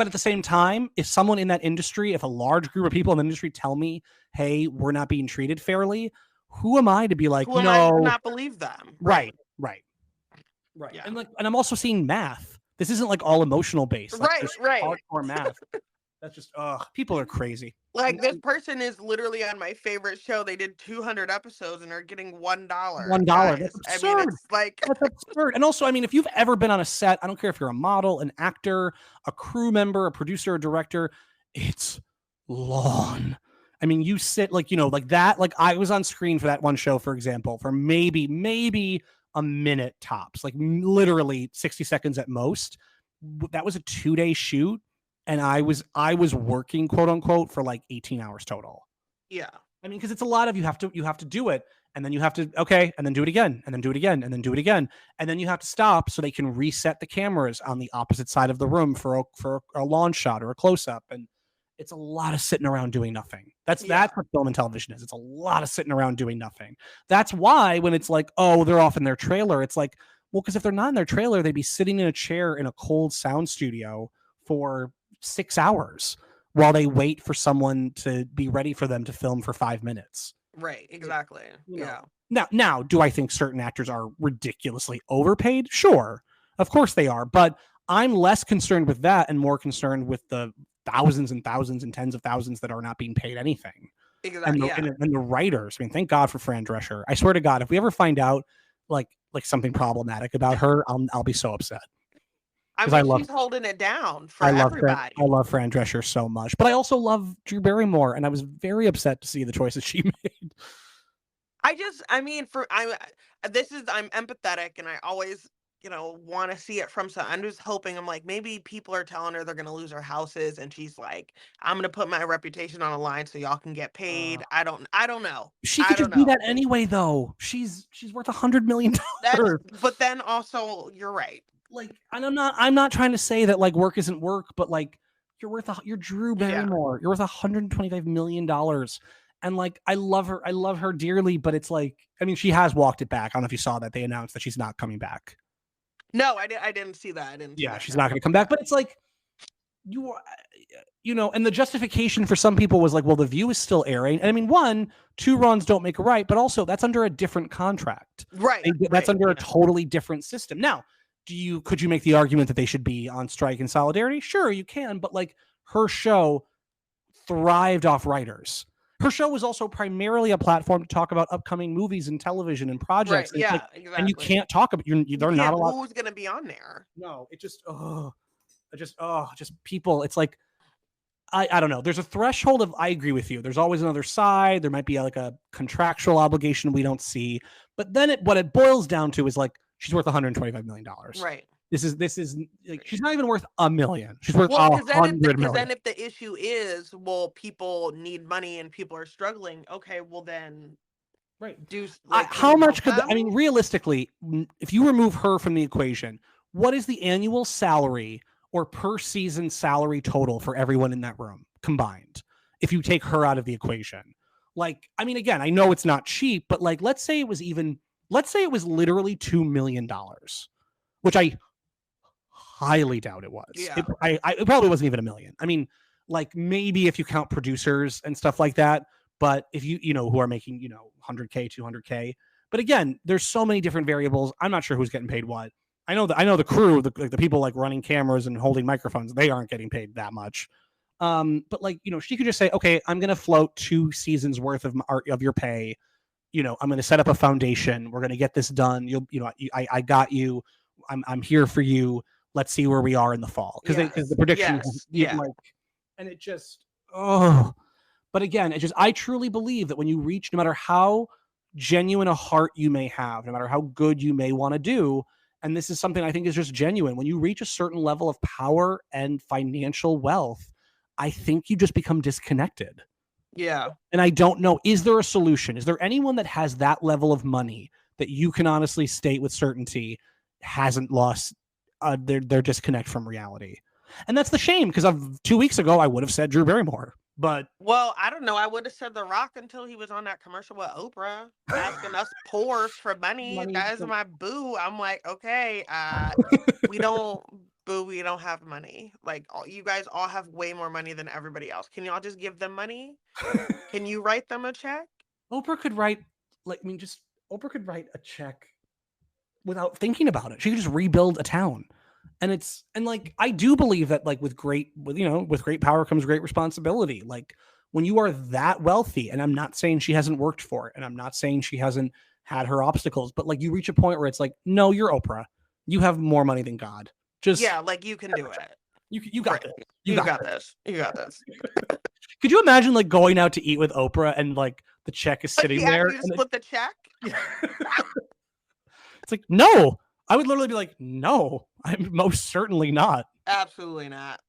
at the same time, if someone in that industry, if a large group of people in the industry tell me, "Hey, we're not being treated fairly," who am I to be like, Who am I to "No"? not believe them? Right. Right, right, right. Yeah. And like, and I'm also seeing math. This isn't like all emotional based. Like, Right, there's right. hardcore math. That's just, people are crazy. Like, this person is literally on my favorite show. They did 200 episodes and are getting $1, $1. That's guys. I mean, absurd. it's like That's absurd. And also, I mean, if you've ever been on a set, I don't care if you're a model, an actor, a crew member, a producer, a director, it's long. I mean, you sit like, like that. Like I was on screen for that one show, for example, for maybe a minute tops, like literally 60 seconds at most. That was a 2-day shoot. And I was working, quote unquote, for like 18 hours total. yeah. I mean, because it's a lot of you have to do it, and then you have to and then do it again, and then do it again, and then do it again, and then you have to stop so they can reset the cameras on the opposite side of the room for a launch shot or a close up, and it's a lot of sitting around doing nothing. That's what film and television is. It's a lot of sitting around doing nothing. That's why when it's like, oh, they're off in their trailer, it's like, well, because if they're not in their trailer, they'd be sitting in a chair in a cold sound studio for 6 hours while they wait for someone to be ready for them to film for 5 minutes. Right, exactly. Yeah. Now, do I think certain actors are ridiculously overpaid? Sure. Of course they are. But I'm less concerned with that and more concerned with the thousands and thousands and tens of thousands that are not being paid anything. Exactly. And the writers. I mean, thank God for Fran Drescher. I swear to God, if we ever find out like something problematic about her, I'll be so upset. I mean, she's holding it down for everybody. I love Fran Drescher so much, but I also love Drew Barrymore, and I was very upset to see the choices she made. I'm empathetic, and I always, want to see it from some. I'm just hoping. I'm like, maybe people are telling her they're going to lose her houses, and she's like, I'm going to put my reputation on the line so y'all can get paid. I don't know. She could just do that anyway, though. She's worth $100 million. But then also, you're right. Like, and I'm not trying to say that like work isn't work, but like you're Drew Barrymore. You're worth $125 million. And like, I love her dearly, but it's like, I mean, she has walked it back. I don't know if you saw that they announced that she's not coming back. No, I didn't see that. She's not going to come back, but it's like, and the justification for some people was like, well, The View is still airing. And I mean, 2 runs don't make a right, but also that's under a different contract. Right. That's under a totally different system. Now, could you make the argument that they should be on strike in solidarity? Sure, you can, but like her show thrived off writers. Her show was also primarily a platform to talk about upcoming movies and television and projects. Right, and exactly. And you can't talk about they're not a lot. Who's going to be on there? No, it just people. It's like I don't know. There's a threshold of I agree with you. There's always another side. There might be like a contractual obligation we don't see, but then what it boils down to is like, she's worth $125 million. Right. This is like, she's not even worth $1 million. She's worth $100 million. Because then if the issue is, well, people need money and people are struggling. Okay, well then, right. How much could I mean, realistically, if you remove her from the equation, what is the annual salary or per season salary total for everyone in that room combined? If you take her out of the equation, like, I mean, again, I know it's not cheap, but like, let's say it was literally $2 million, which I highly doubt it was. Yeah. It probably wasn't even $1 million. I mean, like maybe if you count producers and stuff like that, but if you who are making, $100K, $200K, but again, there's so many different variables. I'm not sure who's getting paid what. I know the crew, the people like running cameras and holding microphones, they aren't getting paid that much. But like, she could just say, okay, I'm going to float 2 seasons worth of your pay. I'm going to set up a foundation. We're going to get this done. I got you. I'm here for you. Let's see where we are in the fall. Because the prediction, and it just, but again, I truly believe that when you reach, no matter how genuine a heart you may have, no matter how good you may want to do, and this is something I think is just genuine, when you reach a certain level of power and financial wealth, I think you just become disconnected. Yeah. And I don't know, is there a solution? Is there anyone that has that level of money that you can honestly state with certainty hasn't lost their disconnect from reality? And that's the shame, because 2 weeks ago, I would have said Drew Barrymore. But well, I don't know. I would have said The Rock until he was on that commercial with Oprah asking us poors for money. Guys, my boo. I'm like, okay, we don't have money. Like, you guys all have way more money than everybody else. Can y'all just give them money? Can you write them a check? Oprah could write a check without thinking about it. She could just rebuild a town. And like, I do believe that, like, with great power comes great responsibility. Like, when you are that wealthy, and I'm not saying she hasn't worked for it, and I'm not saying she hasn't had her obstacles, but like, you reach a point where it's like, no, you're Oprah. You have more money than God. Just, Yeah, like, you can do it. you got Right. this. You got this. You got this. Could you imagine, like, going out to eat with Oprah and like the check is sitting He there? asked you to split the check? It's like, no. I would literally be like, no, I'm most certainly not. Absolutely not.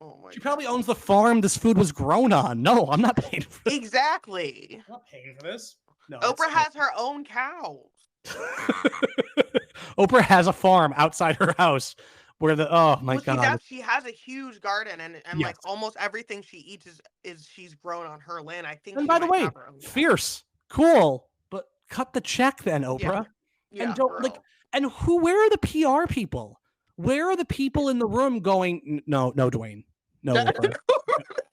Oh my She probably owns the farm this food was grown on. No, I'm not paying for this. Exactly. I'm not paying for this. No, Oprah has her own cows. Oprah has a farm outside her house where oh my God. She has a huge garden, and Yes. like, almost everything she eats is she's grown on her land. I think And she by the might way, have her own cows. fierce, cool, but cut the check then, Oprah. Yeah, And don't, like, and where are the PR people? Where are the people in the room going, no, Dwayne, no, Oprah,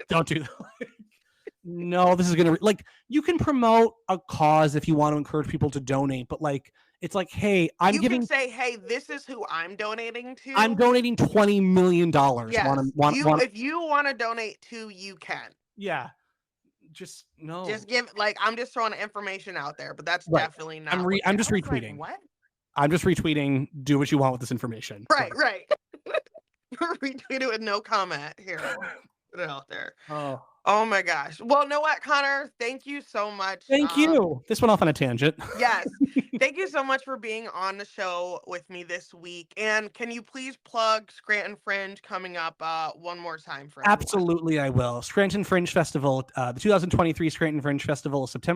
don't do that. No, this is gonna, like, you can promote a cause if you want to encourage people to donate, but like, it's like, hey, you can say, hey, this is who I'm donating to. I'm donating $20 million. Yes. If you want to donate to, you can. Yeah. Just no. Just give, like, I'm just throwing information out there, but that's definitely not. I'm just retweeting. Like, what? I'm just retweeting. Do what you want with this information. Right. Retweet it with no comment here. Put it out there. Oh my gosh. Well, know what, Connor? Thank you so much. Thank you. This went off on a tangent. Yes. Thank you so much for being on the show with me this week. And can you please plug Scranton Fringe coming up one more time for everyone? Absolutely, I will. Scranton Fringe Festival, the 2023 Scranton Fringe Festival, September